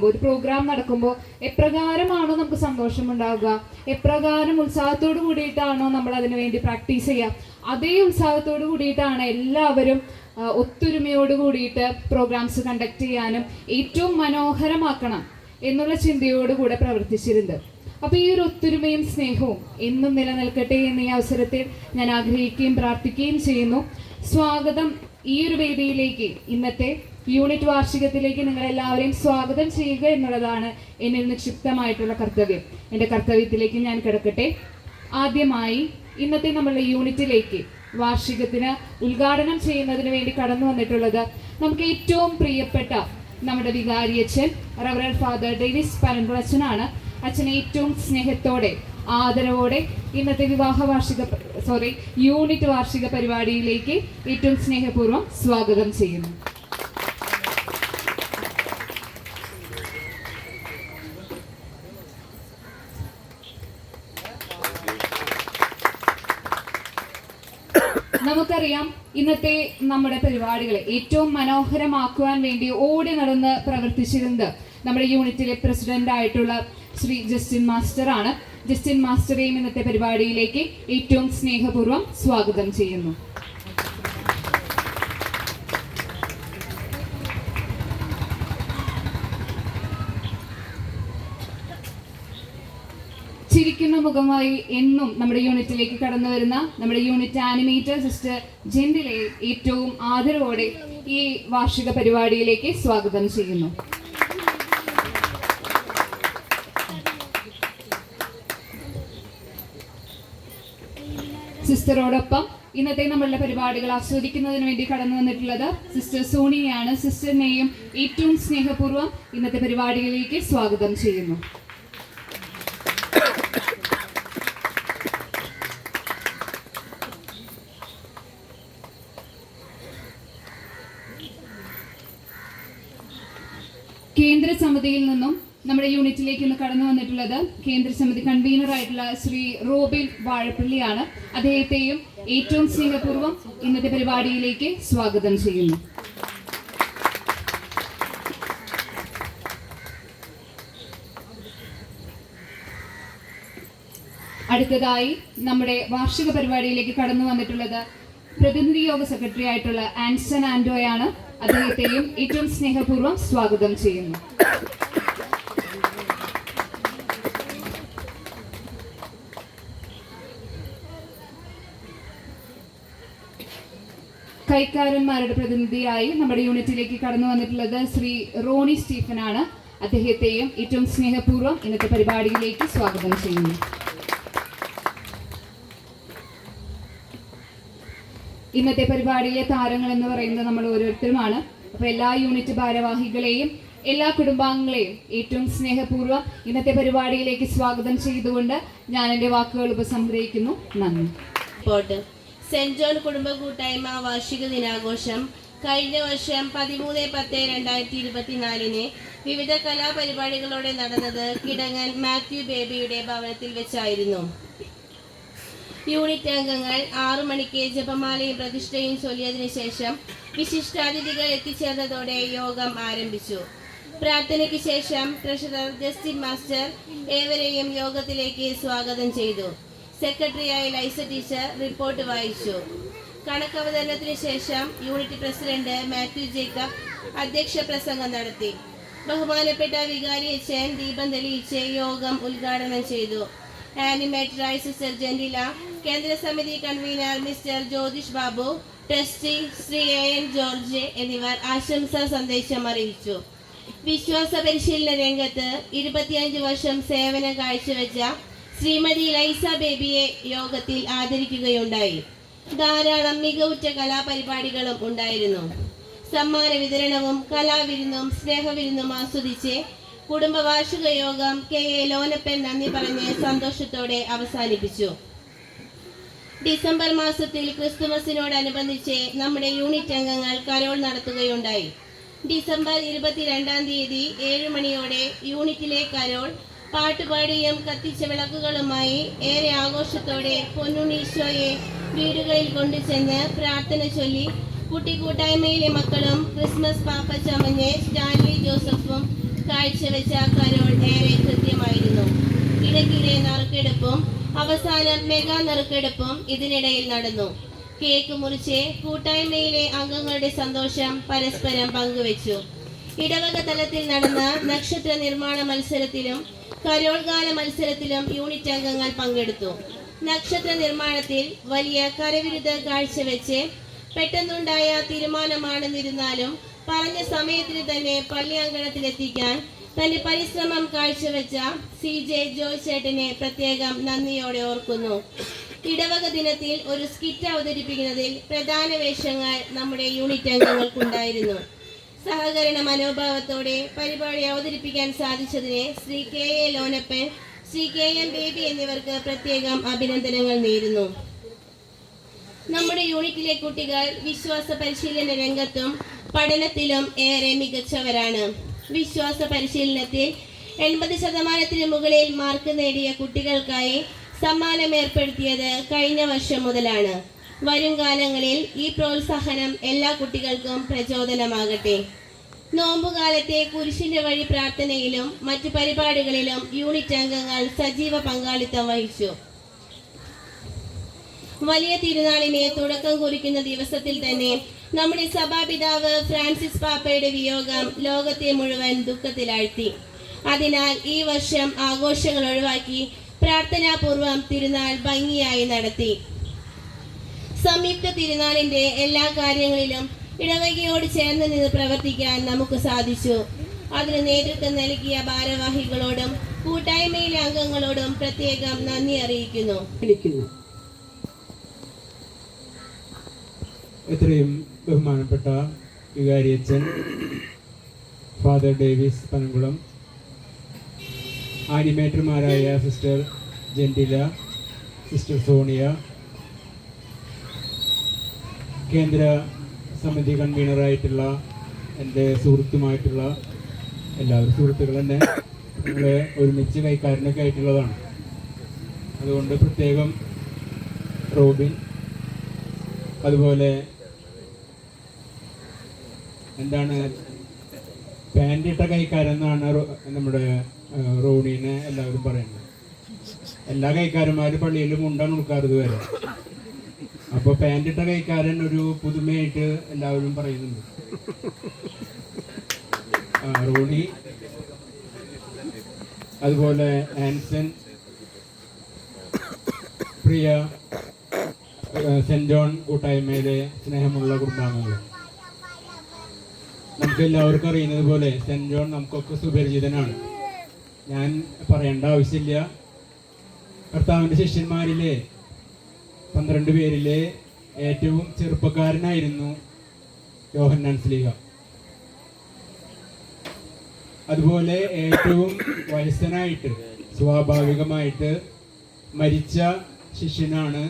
ഒരു പ്രോഗ്രാം നടക്കുമ്പോൾ എപ്രകാരമാണോ നമുക്ക് സന്തോഷം ഉണ്ടാവുക, എപ്രകാരം ഉത്സാഹത്തോട് കൂടിയിട്ടാണോ നമ്മൾ അതിനു വേണ്ടി പ്രാക്ടീസ് ചെയ്യുക, അതേ ഉത്സാഹത്തോട് കൂടിയിട്ടാണ് എല്ലാവരും ഒത്തൊരുമയോട് കൂടിയിട്ട് പ്രോഗ്രാംസ് കണ്ടക്ട് ചെയ്യാനും ഏറ്റവും മനോഹരമാക്കണം എന്നുള്ള ചിന്തയോടുകൂടെ പ്രവർത്തിച്ചിരുന്നത്. അപ്പോൾ ഈ ഒരു ഒത്തൊരുമയും സ്നേഹവും എന്നും നിലനിൽക്കട്ടെ എന്ന ഈ അവസരത്തിൽ ഞാൻ ആഗ്രഹിക്കുകയും പ്രാർത്ഥിക്കുകയും ചെയ്യുന്നു. സ്വാഗതം ഈ ഒരു വേദിയിലേക്ക്, ഇന്നത്തെ യൂണിറ്റ് വാർഷികത്തിലേക്ക് നിങ്ങളെല്ലാവരെയും സ്വാഗതം ചെയ്യുക എന്നുള്ളതാണ് എന്നിൽ നിക്ഷിപ്തമായിട്ടുള്ള കർത്തവ്യം. എൻ്റെ കർത്തവ്യത്തിലേക്ക് ഞാൻ കിടക്കട്ടെ. ആദ്യമായി ഇന്നത്തെ നമ്മളുടെ യൂണിറ്റിലേക്ക് വാർഷികത്തിന് ഉദ്ഘാടനം ചെയ്യുന്നതിന് വേണ്ടി കടന്നു വന്നിട്ടുള്ളത് നമുക്ക് ഏറ്റവും പ്രിയപ്പെട്ട നമ്മുടെ വികാരിയച്ഛൻ റവറൻഡ് ഫാദർ ഡേവിസ് പരമ്പരച്ചനാണ്. അച്ഛനെ ഏറ്റവും സ്നേഹത്തോടെ ആദരവോടെ ഇന്നത്തെ യൂണിറ്റ് വാർഷിക പരിപാടിയിലേക്ക് ഏറ്റവും സ്നേഹപൂർവ്വം സ്വാഗതം ചെയ്യുന്നു. നമുക്കറിയാം, ഇന്നത്തെ നമ്മുടെ പരിപാടികളെ ഏറ്റവും മനോഹരമാക്കുവാൻ വേണ്ടി ഓടി നടന്ന് പ്രവർത്തിച്ചിരുന്നത് നമ്മുടെ യൂണിറ്റിലെ പ്രസിഡന്റ് ആയിട്ടുള്ള ശ്രീ ജസ്റ്റിൻ മാസ്റ്റർ ആണ്. ജസ്റ്റിൻ മാസ്റ്ററെയും ഇന്നത്തെ പരിപാടിയിലേക്ക് ഏറ്റവും സ്നേഹപൂർവ്വം സ്വാഗതം ചെയ്യുന്നു. ചിരിക്കുന്ന മുഖമായി എന്നും നമ്മുടെ യൂണിറ്റിലേക്ക് കടന്നു വരുന്ന നമ്മുടെ യൂണിറ്റ് ആനിമേറ്റർ സിസ്റ്റർ ജെന്റിലെ ഏറ്റവും ആദരവോടെ ഈ വാർഷിക പരിപാടിയിലേക്ക് സ്വാഗതം ചെയ്യുന്നു. സിസ്റ്ററോടൊപ്പം ഇന്നത്തെ നമ്മളുടെ പരിപാടികൾ ആസ്വദിക്കുന്നതിന് വേണ്ടി കടന്നു വന്നിട്ടുള്ളത് സിസ്റ്റർ സോണിയാണ്. സിസ്റ്ററിനെയും ഏറ്റവും സ്നേഹപൂർവ്വം ഇന്നത്തെ പരിപാടികളിലേക്ക് സ്വാഗതം ചെയ്യുന്നു. കേന്ദ്ര സമിതിയിൽ നിന്നും നമ്മുടെ യൂണിറ്റിലേക്ക് ഇന്ന് കടന്നു വന്നിട്ടുള്ളത് കേന്ദ്ര സമിതി കൺവീനർ ആയിട്ടുള്ള ശ്രീ റോബിൻ വാഴപ്പള്ളിയാണ്. അദ്ദേഹത്തെയും ഏറ്റവും സ്നേഹപൂർവ്വം ഇന്നത്തെ പരിപാടിയിലേക്ക് സ്വാഗതം ചെയ്യുന്നു. അടുത്തതായി നമ്മുടെ വാർഷിക പരിപാടിയിലേക്ക് കടന്നു വന്നിട്ടുള്ളത് പ്രതിനിധി യോഗ സെക്രട്ടറി ആയിട്ടുള്ള ആൻസൺ ആൻഡോയാണ്. അദ്ദേഹത്തെയും ഏറ്റവും സ്നേഹപൂർവ്വം സ്വാഗതം ചെയ്യുന്നു. കൈക്കാരന്മാരുടെ പ്രതിനിധിയായി നമ്മുടെ യൂണിറ്റിലേക്ക് കടന്നു വന്നിട്ടുള്ളത് ശ്രീ റോണി സ്റ്റീഫൻ ആണ്. അദ്ദേഹത്തെയും ഏറ്റവും സ്നേഹപൂർവ്വം ഇന്നത്തെ പരിപാടിയിലേക്ക് സ്വാഗതം ചെയ്യുന്നു. ഇന്നത്തെ പരിപാടിയിലെ താരങ്ങൾ എന്ന് പറയുന്നത് നമ്മൾ ഓരോരുത്തരുമാണ്. അപ്പോൾ എല്ലാ യൂണിറ്റ് ഭാരവാഹികളെയും എല്ലാ കുടുംബാംഗങ്ങളെയും ഏറ്റവും സ്നേഹപൂർവ്വം ഇന്നത്തെ പരിപാടിയിലേക്ക് സ്വാഗതം ചെയ്തുകൊണ്ട് ഞാൻ എൻ്റെ വാക്കുകൾ ഉപസംഹരിക്കുന്നു. നന്ദി. സെന്റ് ജോൺ കുടുംബ കൂട്ടായ്മ വാർഷിക ദിനാഘോഷം കഴിഞ്ഞ വർഷം 13/10/2024 വിവിധ കലാപരിപാടികളോടെ നടന്നത് കിടങ്ങൻ മാത്യു ബേബിയുടെ ഭവനത്തിൽ വെച്ചായിരുന്നു. യൂണിറ്റ് അംഗങ്ങൾ 6 മണിക്ക് ജപമാലയും പ്രതിഷ്ഠയും ചൊല്ലിയതിനു ശേഷം വിശിഷ്ടാതിഥികൾ എത്തിച്ചേർന്നതോടെ യോഗം ആരംഭിച്ചു. പ്രാർത്ഥനയ്ക്ക് ശേഷം ട്രഷറർ ജസ്റ്റിൻ മാസ്റ്റർ ഏവരെയും യോഗത്തിലേക്ക് സ്വാഗതം ചെയ്തു. സെക്രട്ടറിയായ ലൈസ ടീച്ചർ റിപ്പോർട്ട് വായിച്ചു. കണക്കവതരണത്തിന് ശേഷം യൂണിറ്റ് പ്രസിഡന്റ് മാത്യു ജേക്കബ് അധ്യക്ഷ പ്രസംഗം നടത്തി. ബഹുമാനപ്പെട്ട വികാരി അച്ഛൻ ദീപം തെളിയിച്ച് യോഗം ഉദ്ഘാടനം ചെയ്തു. ആനിമേറ്ററായ സിസ്റ്റർ ജെന്റില, കേന്ദ്ര സമിതി convener mister Jyothish Babu, trustee Shri N George എന്നിവർ ആശംസാ സന്ദേശം അറിയിച്ചു. വിശ്വാസ പരിശീലന രംഗത്ത് 25 വർഷം സേവനം കാഴ്ചവെച്ച ശ്രീമതി ലൈസ ബേബിയെ യോഗത്തിൽ ആദരിക്കുകയുണ്ടായി. ധാരാളം മികവുറ്റ കലാപരിപാടികളും ഉണ്ടായിരുന്നു. സമ്മാന വിതരണവും കലാവിരുന്നും സ്നേഹവിരുന്നും ആസ്വദിച്ച് കുടുംബ വാർഷിക യോഗം കെ.എ. ലോനപ്പൻ നന്ദി പറഞ്ഞ് സന്തോഷത്തോടെ അവസാനിപ്പിച്ചു. ഡിസംബർ മാസത്തിൽ ക്രിസ്തുമസിനോടനുബന്ധിച്ച് നമ്മുടെ യൂണിറ്റ് അംഗങ്ങൾ കരോൾ നടത്തുകയുണ്ടായി. ഡിസംബർ 22-ാം തീയതി 7 മണിയോടെ യൂണിറ്റിലെ കരോൾ പാട്ടുപാടിയും കത്തിച്ച വിളക്കുകളുമായി ഏറെ ആഘോഷത്തോടെ പൊന്നുണ്ണീശോയെ വീടുകളിൽ കൊണ്ടുചെന്ന് പ്രാർത്ഥന ചൊല്ലി കുട്ടിക്കൂട്ടായ്മയിലെ മക്കളും ക്രിസ്മസ് പാപ്പ ചമഞ്ഞ് സ്റ്റാൻലി ജോസഫും കാഴ്ചവെച്ച കരോൾ ഏറെ കൃത്യമായിരുന്നു. ഇടയ്ക്കിടെ നറുക്കെടുപ്പും അവസാനം മെഗാ നറുക്കെടുപ്പും ഇതിനിടയിൽ നടന്നു. കേക്ക് മുറിച്ച് കൂട്ടായ്മയിലെ അംഗങ്ങളുടെ സന്തോഷം പരസ്പരം പങ്കുവച്ചു. ഇടവക തലത്തിൽ നടന്ന നക്ഷത്ര നിർമ്മാണ മത്സരത്തിലും കരോൾ ഗാന മത്സരത്തിലും യൂണിറ്റ് അംഗങ്ങൾ പങ്കെടുത്തു. നക്ഷത്ര നിർമ്മാണത്തിൽ വലിയ കരവിരുത് കാഴ്ചവെച്ച് പെട്ടെന്നുണ്ടായ തീരുമാനമാണെന്നിരുന്നാലും പറഞ്ഞ സമയത്തിന് തന്നെ പള്ളി അങ്കണത്തിലെത്തിക്കാൻ തന്റെ പരിശ്രമം കാഴ്ചവെച്ച CJ ജോയ് ചേട്ടനെ പ്രത്യേകം നന്ദിയോടെ ഓർക്കുന്നു. ഇടവക ദിനത്തിൽ ഒരു സ്കിറ്റ് അവതരിപ്പിക്കുന്നതിൽ പ്രധാന വേഷങ്ങൾ നമ്മുടെ യൂണിറ്റ് അംഗങ്ങൾക്കുണ്ടായിരുന്നു. സഹകരണ മനോഭാവത്തോടെ പരിപാടി അവതരിപ്പിക്കാൻ സാധിച്ചതിന് ശ്രീ KA ലോനപ്പൻ, ശ്രീ KM ബേബി എന്നിവർക്ക് പ്രത്യേകം അഭിനന്ദനങ്ങൾ നേരുന്നു. നമ്മുടെ യൂണിറ്റിലെ കുട്ടികൾ വിശ്വാസ പരിശീലന രംഗത്തും പഠനത്തിലും ഏറെ മികച്ചവരാണ്. വിശ്വാസ പരിശീലനത്തിൽ 80% മുകളിൽ മാർക്ക് നേടിയ കുട്ടികൾക്കായി സമ്മാനം ഏർപ്പെടുത്തിയത് കഴിഞ്ഞ വർഷം മുതലാണ്. വരും കാലങ്ങളിൽ ഈ പ്രോത്സാഹനം എല്ലാ കുട്ടികൾക്കും പ്രചോദനമാകട്ടെ. നോമ്പുകാലത്തെ കുരിശിന്റെ വഴി പ്രാർത്ഥനയിലും മറ്റു പരിപാടികളിലും യൂണിറ്റ് അംഗങ്ങൾ സജീവ പങ്കാളിത്തം വഹിച്ചു. വലിയ തിരുനാളിനെ തുടക്കം കുറിക്കുന്ന ദിവസത്തിൽ തന്നെ നമ്മുടെ സഭാപിതാവ് ഫ്രാൻസിസ് പാപ്പയുടെ വിയോഗം ലോകത്തെ മുഴുവൻ ദുഃഖത്തിലാഴ്ത്തി. അതിനാൽ ഈ വർഷം ആഘോഷങ്ങൾ ഒഴിവാക്കി പ്രാർത്ഥനാപൂർവം തിരുനാൾ ഭംഗിയായി നടത്തി. സംയുക്ത തിരുനാളിന്റെ എല്ലാ കാര്യങ്ങളിലും ഇടവകയോട് ചേർന്ന് നിന്ന് പ്രവർത്തിക്കാൻ നമുക്ക് സാധിച്ചു. അതിന് നേതൃത്വം നൽകിയ ഭാരവാഹികളോടും കൂട്ടായ്മയിലെ അംഗങ്ങളോടും പ്രത്യേകം നന്ദി അറിയിക്കുന്നു. എത്രയും ബഹുമാനപ്പെട്ട വികാരിയച്ഛൻ ഫാദർ ഡേവിസ് പനംകുളം, ആനിമേറ്റർമാരായ സിസ്റ്റർ ജെന്റില, സിസ്റ്റർ സോണിയ, കേന്ദ്ര സമിതി കൺവീനറായിട്ടുള്ള എൻ്റെ സുഹൃത്തുമായിട്ടുള്ള എല്ലാവരും സുഹൃത്തുക്കൾ തന്നെ ഞങ്ങൾ ഒരുമിച്ച് കൈക്കാരനൊക്കെ ആയിട്ടുള്ളതാണ്. അതുകൊണ്ട് പ്രത്യേകം റോബിൻ, അതുപോലെ എന്താണ് പാൻ്റ് ഇട്ട കൈക്കാരെന്നാണ് നമ്മുടെ റോണീനെ എല്ലാവരും പറയുന്നത്. എല്ലാ കൈക്കാരന്മാരും പള്ളിയിലും മുണ്ടാണ് ഉൾക്കാറത് വരെ. അപ്പോൾ പാൻ്റ് ഇട്ട കൈക്കാരൻ ഒരു പുതുമയായിട്ട് എല്ലാവരും പറയുന്നുണ്ട്. റോണി, അതുപോലെ ആൻസൺ, പ്രിയ, സെന്റ് ജോൺ കൂട്ടായ്മയിലെ സ്നേഹമുള്ള കുടുംബാംഗങ്ങൾ. നമുക്ക് എല്ലാവർക്കും അറിയുന്നത് പോലെ സെന്റ് ജോൺ നമുക്കൊക്കെ സുപരിചിതനാണ്. ഞാൻ പറയേണ്ട ആവശ്യമില്ല. കർത്താവിൻ്റെ ശിഷ്യന്മാരിലെ 12 പേരിലെ ഏറ്റവും ചെറുപ്പക്കാരനായിരുന്നു യോഹന്നാൻ സ്ലീഹ. അതുപോലെ ഏറ്റവും വയസ്സനായിട്ട് സ്വാഭാവികമായിട്ട് മരിച്ച ശിഷ്യനാണ്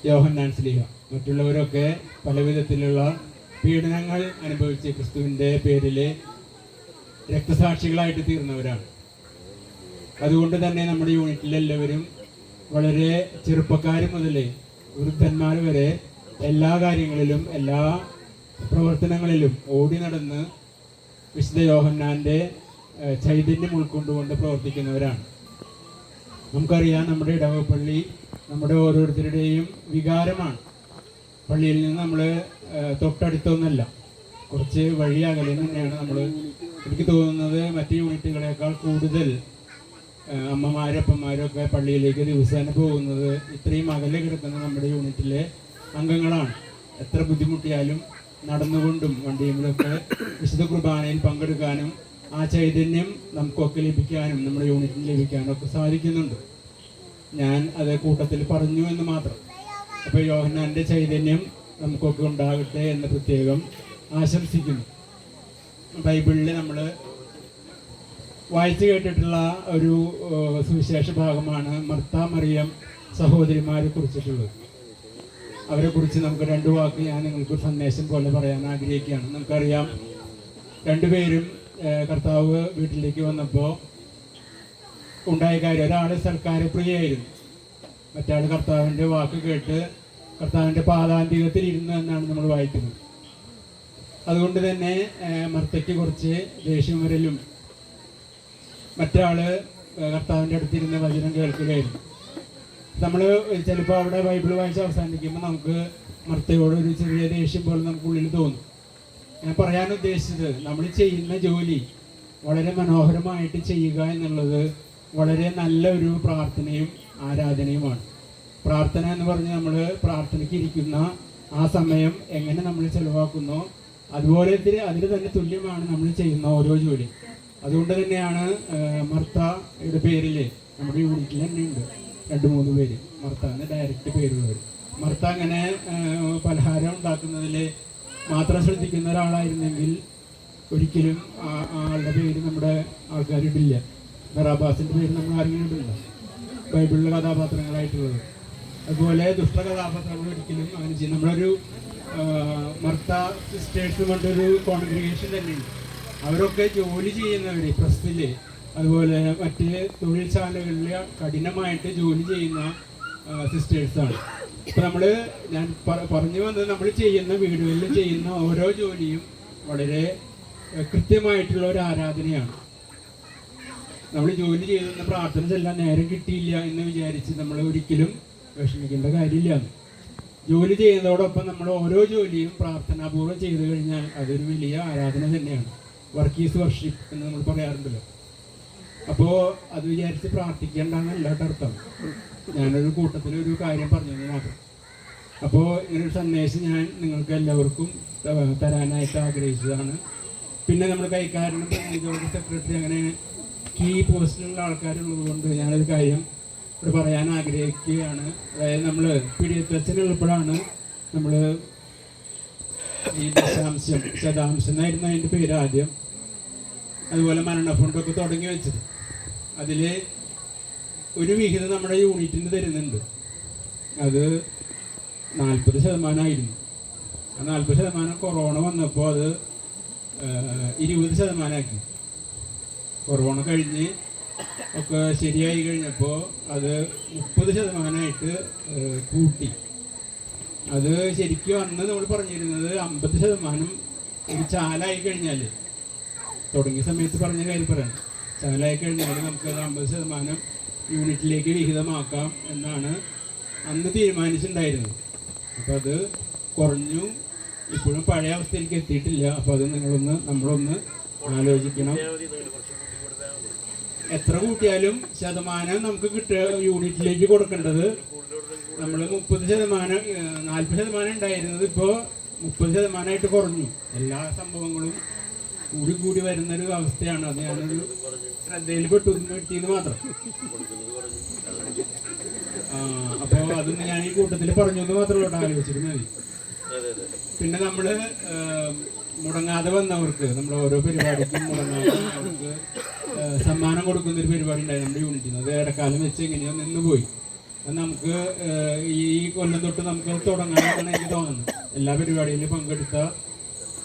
യോഹന്നാൻ സ്ലീഹ. മറ്റുള്ളവരൊക്കെ പല വിധത്തിലുള്ള പീഡനങ്ങൾ അനുഭവിച്ച് ക്രിസ്തുവിൻ്റെ പേരിൽ രക്തസാക്ഷികളായിട്ട് തീർന്നവരാണ്. അതുകൊണ്ട് തന്നെ നമ്മുടെ യൂണിറ്റിലെല്ലാവരും വളരെ ചെറുപ്പക്കാർ മുതൽ വൃദ്ധന്മാർ വരെ എല്ലാ കാര്യങ്ങളിലും എല്ലാ പ്രവർത്തനങ്ങളിലും ഓടി നടന്ന് വിശുദ്ധ യോഹന്നാൻ്റെ ചൈതന്യം ഉൾക്കൊണ്ടുകൊണ്ട് പ്രവർത്തിക്കുന്നവരാണ്. നമുക്കറിയാം, നമ്മുടെ ഇടവപ്പള്ളി നമ്മുടെ ഓരോരുത്തരുടെയും വികാരമാണ്. പള്ളിയിൽ നിന്ന് നമ്മൾ തൊട്ടടുത്തൊന്നല്ല, കുറച്ച് വഴി അകലെ തന്നെയാണ് നമ്മൾ. എനിക്ക് തോന്നുന്നത് മറ്റ് യൂണിറ്റുകളേക്കാൾ കൂടുതൽ അമ്മമാരും അപ്പന്മാരും ഒക്കെ പള്ളിയിലേക്ക് ദിവസേന പോകുന്നത് ഇത്രയും അകലെ കിടക്കുന്ന നമ്മുടെ യൂണിറ്റിലെ അംഗങ്ങളാണ്. എത്ര ബുദ്ധിമുട്ടിയാലും നടന്നുകൊണ്ടും വണ്ടിയുമൊക്കെ വിശുദ്ധ കുർബാനയിൽ പങ്കെടുക്കാനും ആ ചൈതന്യം നമുക്കൊക്കെ ലഭിക്കാനും നമ്മുടെ യൂണിറ്റിന് ലഭിക്കാനും ഒക്കെ സാധിക്കുന്നുണ്ട്. ഞാൻ അത് കൂട്ടത്തിൽ പറഞ്ഞു എന്ന് മാത്രം. അപ്പോൾ യോഹന്നാൻ്റെ ചൈതന്യം നമുക്കൊക്കെ ഉണ്ടാകട്ടെ എന്ന് പ്രത്യേകം ആശംസിക്കുന്നു. ബൈബിളിൽ നമ്മൾ വായിച്ചു കേട്ടിട്ടുള്ള ഒരു സുവിശേഷ ഭാഗമാണ് മർത്ത മറിയം സഹോദരിമാരെ കുറിച്ചിട്ടുള്ളത്. അവരെക്കുറിച്ച് നമുക്ക് 2 വാക്ക് ഞാൻ നിങ്ങൾക്ക് സന്ദേശം പോലെ പറയാൻ ആഗ്രഹിക്കുകയാണ്. നമുക്കറിയാം, 2 പേരും കർത്താവ് വീട്ടിലേക്ക് വന്നപ്പോൾ ഉണ്ടായ കാര്യം, ഒരാൾ സൽക്കാരപ്രിയായിരുന്നു, മറ്റാൾ കർത്താവിൻ്റെ വാക്ക് കേട്ട് കർത്താവിൻ്റെ പാദാന്തികത്തിൽ ഇരുന്നു എന്നാണ് നമ്മൾ വായിക്കുന്നത്. അതുകൊണ്ട് തന്നെ മർത്തയ്ക്ക് കുറച്ച് ദേഷ്യം വരലും മറ്റാള് കർത്താവിൻ്റെ അടുത്തിരുന്ന് വചനം കേൾക്കുകയായിരുന്നു. നമ്മൾ ചിലപ്പോൾ അവിടെ ബൈബിൾ വായിച്ച് അവസാനിക്കുമ്പോൾ നമുക്ക് മർത്തയോട് ഒരു ചെറിയ ദേഷ്യം പോലെ നമുക്കുള്ളിൽ തോന്നും. ഞാൻ പറയാൻ ഉദ്ദേശിച്ചത്, നമ്മൾ ചെയ്യുന്ന ജോലി വളരെ മനോഹരമായിട്ട് ചെയ്യുക എന്നുള്ളത് വളരെ നല്ല ഒരു പ്രാർത്ഥനയും ആരാധനയുമാണ്. പ്രാർത്ഥന എന്ന് പറഞ്ഞ് നമ്മൾ പ്രാർത്ഥനയ്ക്ക് ഇരിക്കുന്ന ആ സമയം എങ്ങനെ നമ്മൾ ചെലവാക്കുന്നോ അതുപോലെ അതിന് തന്നെ തുല്യമാണ് നമ്മൾ ചെയ്യുന്ന ഓരോ ജോലി. അതുകൊണ്ട് തന്നെയാണ് മർത്തയുടെ പേരിൽ നമ്മുടെ യൂണിറ്റിൽ തന്നെ ഉണ്ട് 2-3 പേര് മർത്ത എന്ന് ഡയറക്റ്റ് പേരുള്ളവർ. മർത്ത അങ്ങനെ പലഹാരം ഉണ്ടാക്കുന്നതിൽ മാത്രം ശ്രദ്ധിക്കുന്ന ഒരാളായിരുന്നെങ്കിൽ ഒരിക്കലും ആളുടെ പേര് നമ്മുടെ ആൾക്കാരിടില്ല. ബറാബാസിൻ്റെ പേര് നമ്മൾ ആരെങ്കിലും ഇടില്ല, ബൈബിളിലെ കഥാപാത്രങ്ങളായിട്ടുള്ളത്. അതുപോലെ ദുഷ്ട കഥാപാത്രങ്ങൾ ഒരിക്കലും അങ്ങനെ ചെയ്യും. നമ്മളൊരു മർത്ത സിസ്റ്റേഴ്സ് കൊണ്ടൊരു കോൺഗ്രിഗേഷൻ തന്നെയുണ്ട്. അവരൊക്കെ ജോലി ചെയ്യുന്നവർ പ്രസ്സിൽ അതുപോലെ മറ്റ് തൊഴിൽശാലകളിൽ കഠിനമായിട്ട് ജോലി ചെയ്യുന്ന സിസ്റ്റേഴ്സാണ്. ഇപ്പം ഞാൻ പറഞ്ഞു വന്നത്, നമ്മൾ ചെയ്യുന്ന വീടുകളിൽ ചെയ്യുന്ന ഓരോ ജോലിയും വളരെ കൃത്യമായിട്ടുള്ള ഒരു ആരാധനയാണ്. നമ്മൾ ജോലി ചെയ്യുന്ന പ്രാർത്ഥന ചെല്ലാൻ നേരം കിട്ടിയില്ല എന്ന് വിചാരിച്ച് നമ്മൾ ഒരിക്കലും വിഷമിക്കേണ്ട കാര്യമില്ല. ജോലി ചെയ്യുന്നതോടൊപ്പം നമ്മൾ ഓരോ ജോലിയും പ്രാർത്ഥനാപൂർവ്വം ചെയ്തു കഴിഞ്ഞാൽ അതൊരു വലിയ ആരാധന തന്നെയാണ്. വർക്ക് ഈസ് വർഷിപ്പ് എന്ന് നമ്മൾ പറയാറുണ്ടല്ലോ. അപ്പോൾ അത് വിചാരിച്ച് പ്രാർത്ഥിക്കേണ്ടെന്നല്ല അർത്ഥം. ഞാനൊരു കൂട്ടത്തിലൊരു കാര്യം പറഞ്ഞത് മാത്രം. അപ്പോൾ ഇങ്ങനൊരു സന്ദേശം ഞാൻ നിങ്ങൾക്ക് എല്ലാവർക്കും തരാനായിട്ട് ആഗ്രഹിച്ചതാണ്. പിന്നെ നമ്മൾ കൈക്കാരനും പ്രതിനിധികളുടെ സെക്രട്ടറി അങ്ങനെ കീ പോസ്റ്റിലുള്ള ആൾക്കാരുള്ളത് കൊണ്ട് ഞാനൊരു കാര്യം ഇവിടെ പറയാൻ ആഗ്രഹിക്കുകയാണ്. അതായത് നമ്മൾ പിടിയത്തച്ഛനുള്ളപ്പോഴാണ് നമ്മൾ ഈ ശതാംശം എന്നായിരുന്നു അതിൻ്റെ പേര് ആദ്യം. അതുപോലെ മരണ ഫണ്ടൊക്കെ തുടങ്ങി വെച്ചത്. അതിൽ ഒരു വിഹിതം നമ്മുടെ യൂണിറ്റിന് തരുന്നുണ്ട്. അത് 40% ആ 40% കൊറോണ വന്നപ്പോൾ അത് 20% കൊറോണ കഴിഞ്ഞ് ഒക്കെ ശരിയായി കഴിഞ്ഞപ്പോൾ അത് 30% കൂട്ടി. അത് ശരിക്കും അന്ന് നമ്മൾ പറഞ്ഞിരുന്നത് 50% ഒരു ചാലായി കഴിഞ്ഞാൽ, തുടങ്ങിയ സമയത്ത് പറഞ്ഞ കാര്യം പറയാം, ചാലായി കഴിഞ്ഞാൽ നമുക്കത് 50% യൂണിറ്റിലേക്ക് വിഹിതമാക്കാം എന്നാണ് അന്ന് തീരുമാനിച്ചിട്ടുണ്ടായിരുന്നത്. അപ്പോൾ അത് കുറഞ്ഞു, ഇപ്പോഴും പഴയ അവസ്ഥയിലേക്ക് എത്തിയിട്ടില്ല. അപ്പോൾ അത് നമ്മളൊന്ന് ആലോചിക്കണം. എത്ര കൂട്ടിയാലും ശതമാനം നമുക്ക് യൂണിറ്റിലേക്ക് കൊടുക്കേണ്ടത് നമ്മൾ 30%, 40% ഉണ്ടായിരുന്നത് ഇപ്പോൾ 30% കുറഞ്ഞു. എല്ലാ സംഭവങ്ങളും കൂടി വരുന്നൊരു അവസ്ഥയാണ്. അത് ഞാനൊരു ശ്രദ്ധയിൽ പെട്ടിന്ന് മാത്രം. അപ്പോൾ അതൊന്ന് ഞാൻ ഈ കൂട്ടത്തിൽ പറഞ്ഞു എന്ന് മാത്രമല്ല ആലോചിച്ചിരുന്നത് മതി. പിന്നെ നമ്മൾ മുടങ്ങാതെ വന്നവർക്ക്, നമ്മൾ ഓരോ പരിപാടിക്കും മുടങ്ങാതെ അവർക്ക് സമ്മാനം കൊടുക്കുന്ന ഒരു പരിപാടി ഉണ്ടായി നമ്മുടെ യൂണിറ്റിൽ നിന്ന്. അത് ഇടക്കാലം വെച്ച് എങ്ങനെയോ നിന്നുപോയി. അത് നമുക്ക് ഈ കൊല്ലം തൊട്ട് നമുക്ക് തുടങ്ങാനാണ് എനിക്ക് തോന്നുന്നത്. എല്ലാ പരിപാടിയിലും പങ്കെടുത്ത,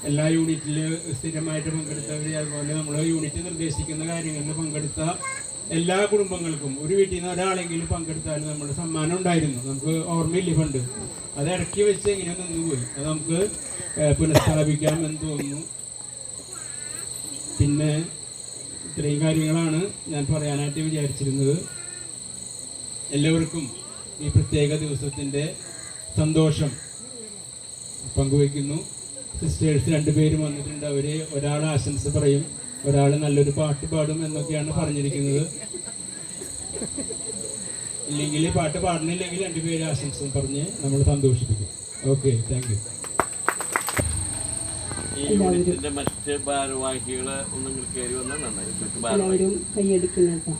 എല്ലാ യൂണിറ്റിൽ സ്ഥിരമായിട്ട് പങ്കെടുത്തവർ, അതുപോലെ നമ്മൾ യൂണിറ്റ് നിർദ്ദേശിക്കുന്ന കാര്യങ്ങളിൽ പങ്കെടുത്ത എല്ലാ കുടുംബങ്ങൾക്കും ഒരു വീട്ടിൽ നിന്ന് ഒരാളെങ്കിലും പങ്കെടുത്താലും നമ്മുടെ സമ്മാനം ഉണ്ടായിരുന്നു. നമുക്ക് ഓർമ്മയില്ല ഫണ്ട്. അത് ഇടയ്ക്ക് വെച്ച് എങ്ങനെയോ നിന്നുപോയി. അത് നമുക്ക് പുനഃസ്ഥാപിക്കാം എന്ന് തോന്നുന്നു. പിന്നെ ഇത്രയും കാര്യങ്ങളാണ് ഞാൻ പറയാനായിട്ട് വിചാരിച്ചിരുന്നത്. എല്ലാവർക്കും ഈ പ്രത്യേക ദിവസത്തിൻ്റെ സന്തോഷം പങ്കുവയ്ക്കുന്നു. സിസ്റ്റേഴ്സ് 2 പേരും വന്നിട്ടുണ്ട്. അവർ ഒരാൾ ആശംസ പറയും, ഒരാൾ നല്ലൊരു പാട്ട് പാടും എന്നൊക്കെയാണ് പറഞ്ഞിരിക്കുന്നത്. ഇല്ലെങ്കിൽ പാട്ട് പാടുന്നില്ലെങ്കിൽ 2 പേര് ആശംസ പറഞ്ഞ് നമ്മൾ സന്തോഷിപ്പിക്കും. Okay, thank you. ഈ യൂണിറ്റിന്റെ മറ്റ് ഭാരവാഹികളെ ഒന്നും കയറി വന്നാൽ നന്നായി. എല്ലാവരും കൈയടിക്കുന്നുണ്ടോ?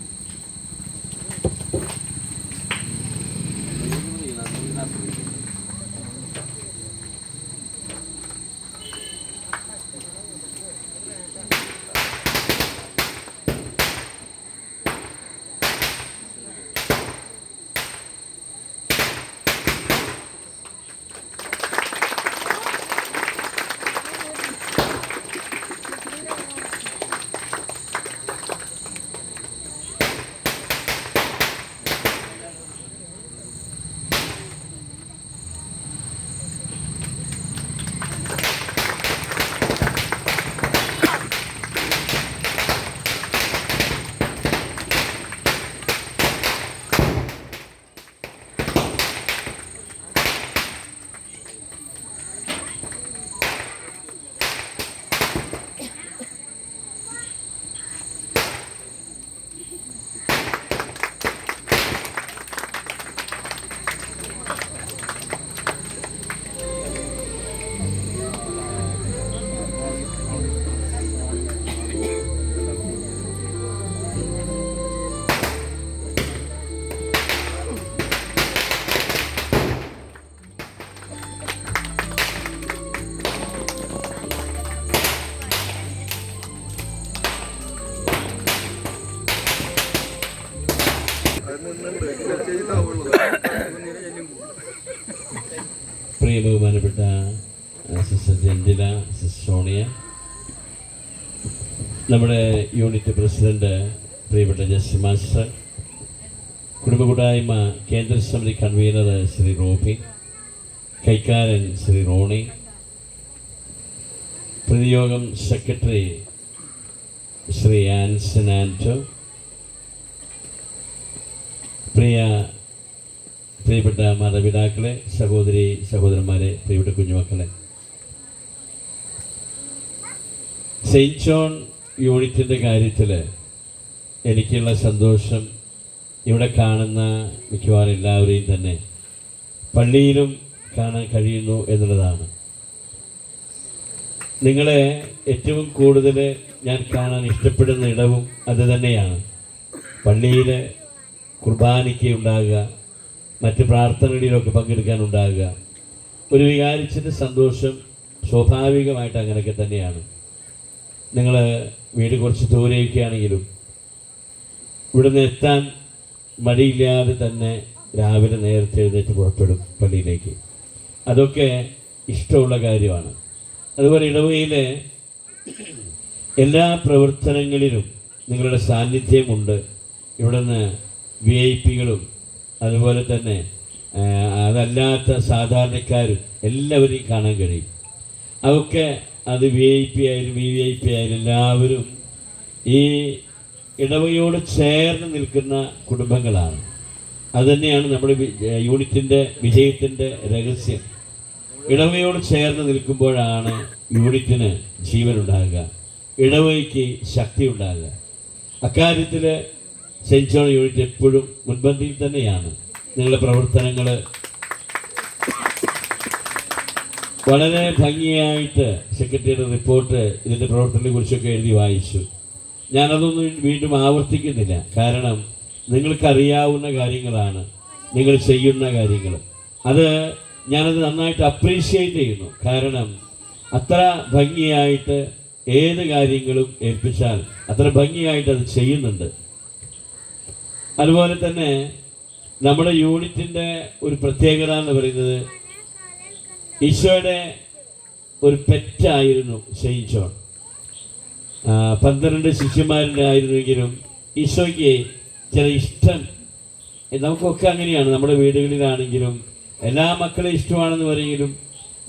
പ്രിയ ബഹുമാനപ്പെട്ട സിസ്റ്റർ ജെന്റില, സിസ്റ്റർ സോണിയ, നമ്മുടെ യൂണിറ്റ് പ്രസിഡന്റ് പ്രിയപ്പെട്ട ജസ്റ്റിൻ മാസ്റ്റർ, കുടുംബ കൂട്ടായ്മ കേന്ദ്ര സമിതി കൺവീനർ ശ്രീ റോബി, കൈക്കാരൻ ശ്രീ റോണി, പ്രതിയോഗം സെക്രട്ടറി ശ്രീ ആൻസൺ ആൻറ്റോ, പ്രിയപ്പെട്ട മാതാപിതാക്കളെ, സഹോദരി സഹോദരന്മാരെ, പ്രിയപ്പെട്ട കുഞ്ഞുമക്കളെ, സെയിൻറ്റ് ജോൺ യൂണിറ്റിൻ്റെ കാര്യത്തിൽ എനിക്കുള്ള സന്തോഷം ഇവിടെ കാണുന്ന മിക്കവാറും എല്ലാവരെയും തന്നെ പള്ളിയിലും കാണാൻ കഴിയുന്നു എന്നുള്ളതാണ്. നിങ്ങളെ ഏറ്റവും കൂടുതൽ ഞാൻ കാണാൻ ഇഷ്ടപ്പെടുന്ന ഇടവും അത് തന്നെയാണ്. പള്ളിയിൽ കുർബാനയ്ക്ക് ഉണ്ടാകുക, മറ്റ് പ്രാർത്ഥനകളിലൊക്കെ പങ്കെടുക്കാനുണ്ടാകുക, ഒരു വികാരിച്ചതിൻ്റെ സന്തോഷം സ്വാഭാവികമായിട്ട് അങ്ങനെയൊക്കെ തന്നെയാണ്. നിങ്ങൾ വീട് കുറച്ച് ദൂരെയൊക്കെ ആണെങ്കിലും ഇവിടുന്ന് എത്താൻ മടിയില്ലാതെ തന്നെ രാവിലെ നേരത്തെ എഴുന്നേറ്റ് പുറപ്പെടും പള്ളിയിലേക്ക്. അതൊക്കെ ഇഷ്ടമുള്ള കാര്യമാണ്. അതുപോലെ ഇടവകയിലെ എല്ലാ പ്രവർത്തനങ്ങളിലും നിങ്ങളുടെ സാന്നിധ്യമുണ്ട്. ഇവിടുന്ന് VIP-കളും അതുപോലെ തന്നെ അതല്ലാത്ത സാധാരണക്കാരും എല്ലാവരെയും കാണാൻ കഴിയും. അതൊക്കെ അത് VIP ആയാലും VVIP ആയാലും എല്ലാവരും ഈ ഇടവകയോട് ചേർന്ന് നിൽക്കുന്ന കുടുംബങ്ങളാണ്. അതുതന്നെയാണ് നമ്മുടെ യൂണിറ്റിൻ്റെ വിജയത്തിൻ്റെ രഹസ്യം. ഇടവകയോട് ചേർന്ന് നിൽക്കുമ്പോഴാണ് യൂണിറ്റിന് ജീവനുണ്ടാകുക, ഇടവകയ്ക്ക് ശക്തി ഉണ്ടാകുക. അക്കാര്യത്തിൽ സെയിൻറ്റ് ജോൺ യൂണിറ്റ് എപ്പോഴും മുൻപന്തിയിൽ തന്നെയാണ്. നിങ്ങളുടെ പ്രവർത്തനങ്ങൾ വളരെ ഭംഗിയായിട്ട് സെക്രട്ടറിയുടെ റിപ്പോർട്ട് ഇതിൻ്റെ പ്രവർത്തനത്തെ കുറിച്ചൊക്കെ എഴുതി വായിച്ചു. ഞാനതൊന്നും വീണ്ടും ആവർത്തിക്കുന്നില്ല. കാരണം നിങ്ങൾക്കറിയാവുന്ന കാര്യങ്ങളാണ് നിങ്ങൾ ചെയ്യുന്ന കാര്യങ്ങൾ. അത് ഞാനത് നന്നായിട്ട് അപ്രീഷിയേറ്റ് ചെയ്യുന്നു. കാരണം അത്ര ഭംഗിയായിട്ട് ഏത് കാര്യങ്ങളും ഏൽപ്പിച്ചാൽ അത്ര ഭംഗിയായിട്ട് അത് ചെയ്യുന്നുണ്ട്. അതുപോലെ തന്നെ നമ്മുടെ യൂണിറ്റിൻ്റെ ഒരു പ്രത്യേകത എന്ന് പറയുന്നത് ഈശോയുടെ ഒരു പെറ്റായിരുന്നു സെയിൻറ്റ് ജോൺ. 12 ശിഷ്യന്മാരുടെ ആയിരുന്നെങ്കിലും ഈശോയ്ക്ക് ചില ഇഷ്ടം, നമുക്കൊക്കെ അങ്ങനെയാണ്. നമ്മുടെ വീടുകളിലാണെങ്കിലും എല്ലാ മക്കളെയും ഇഷ്ടമാണെന്ന് പറയെങ്കിലും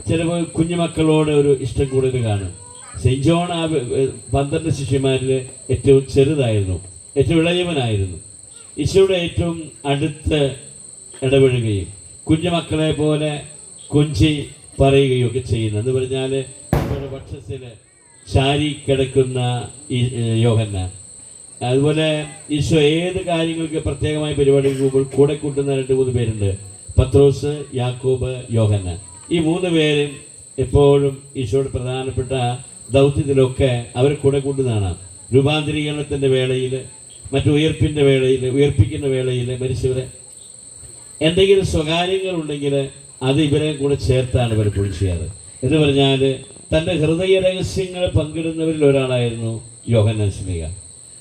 ചിലപ്പോൾ കുഞ്ഞുമക്കളോട് ഒരു ഇഷ്ടം കൂടുതൽ കാണും. സെയിൻറ്റ് ജോൺ 12 ശിഷ്യന്മാരിൽ ഏറ്റവും ചെറുതായിരുന്നു, ഏറ്റവും ഇളയവനായിരുന്നു. ഈശോയുടെ ഏറ്റവും അടുത്ത് ഇടപെടുകയും കുഞ്ഞുമക്കളെ പോലെ കൊഞ്ചി പറയുകയും ഒക്കെ ചെയ്യുന്നു. എന്ന് പറഞ്ഞാൽ ഈശോയുടെ പക്ഷത്തിൽ ചാരി കിടക്കുന്ന ഈ യോഹന്നാൻ. അതുപോലെ ഈശോ ഏത് കാര്യങ്ങൾക്ക് പ്രത്യേകമായ പരിപാടികൾ പോകുമ്പോൾ കൂടെ കൂട്ടുന്ന 2-3 പേരുണ്ട്. പത്രോസ്, യാക്കോബ്, യോഹന്നാൻ. ഈ 3 പേരും എപ്പോഴും ഈശോയുടെ പ്രധാനപ്പെട്ട ദൗത്യത്തിലൊക്കെ അവർ കൂടെ കൂട്ടുന്നതാണ്. രൂപാന്തരീകരണത്തിൻ്റെ വേളയിൽ, മറ്റു ഉയർപ്പിക്കുന്ന വേളയിൽ മരിച്ചവരെ എന്തെങ്കിലും സ്വകാര്യങ്ങളുണ്ടെങ്കിൽ അത് ഇവരെ കൂടെ ചേർത്താണ് പലപ്പോഴും ചെയ്യാറ്. എന്ന് പറഞ്ഞാൽ തൻ്റെ ഹൃദയ രഹസ്യങ്ങൾ പങ്കിടുന്നവരിൽ ഒരാളായിരുന്നു യോഹന്നാൻ ശ്ലീഹ.